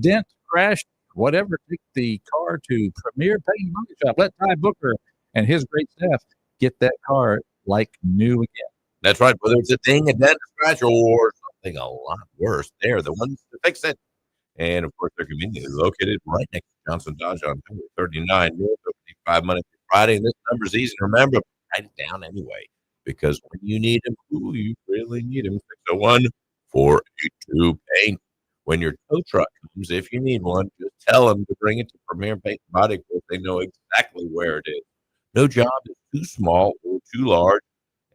dent, crash, whatever. Take the car to Premier Paint and Body Shop. Let Ty Booker and his great staff get that car like new again. That's right. Whether it's a ding, a dent, a scratch, or something a lot worse, they're the ones to fix it. And of course, they're conveniently located right next to Johnson Dodge on Highway 39, North, 5 Monday through Friday. And this number's easy to remember. Write it down anyway, because when you need them, you really need them. 601-482 Paint. When your tow truck comes, if you need one, just tell them to bring it to Premier Paint and Body Works. They know exactly where it is. No job is too small or too large,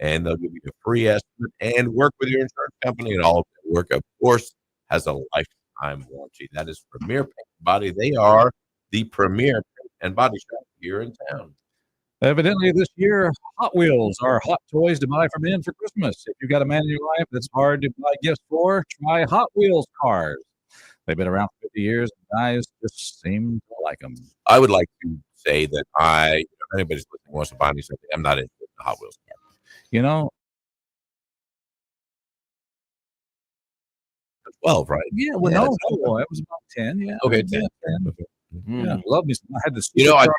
and they'll give you a free estimate and work with your insurance company. And all of their work, of course, has a lifetime warranty. That is Premier Paint and Body. They are the premier paint and body shop here in town. Evidently, this year, Hot Wheels are hot toys to buy for men for Christmas. If you've got a man in your life that's hard to buy gifts for, try Hot Wheels cars. They've been around for 50 years, and guys just seem to like them. I would like to say that if anybody's listening wants to buy me something, I'm not into the Hot Wheels car. You know, 12, right? yeah, well, Yeah, no, that's it was about 10, yeah. Okay, Yeah, 10. 10. Yeah, love me. I had to. You know, I do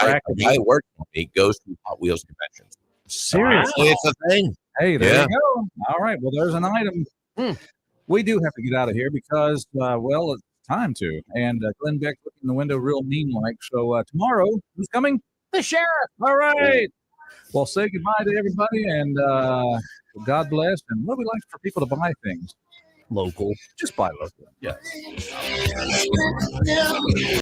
have a guy who works for me, goes to Hot Wheels conventions. Seriously, It's a thing. hey, there Yeah. you go. All right, well, there's an item. We do have to get out of here because, well, it's time to. And Glenn Beck's looking in the window real mean-like. So tomorrow, who's coming? The sheriff. All right. Well, say goodbye to everybody, and God bless. And what do we like for people to buy things? Local. Just buy local. Yes.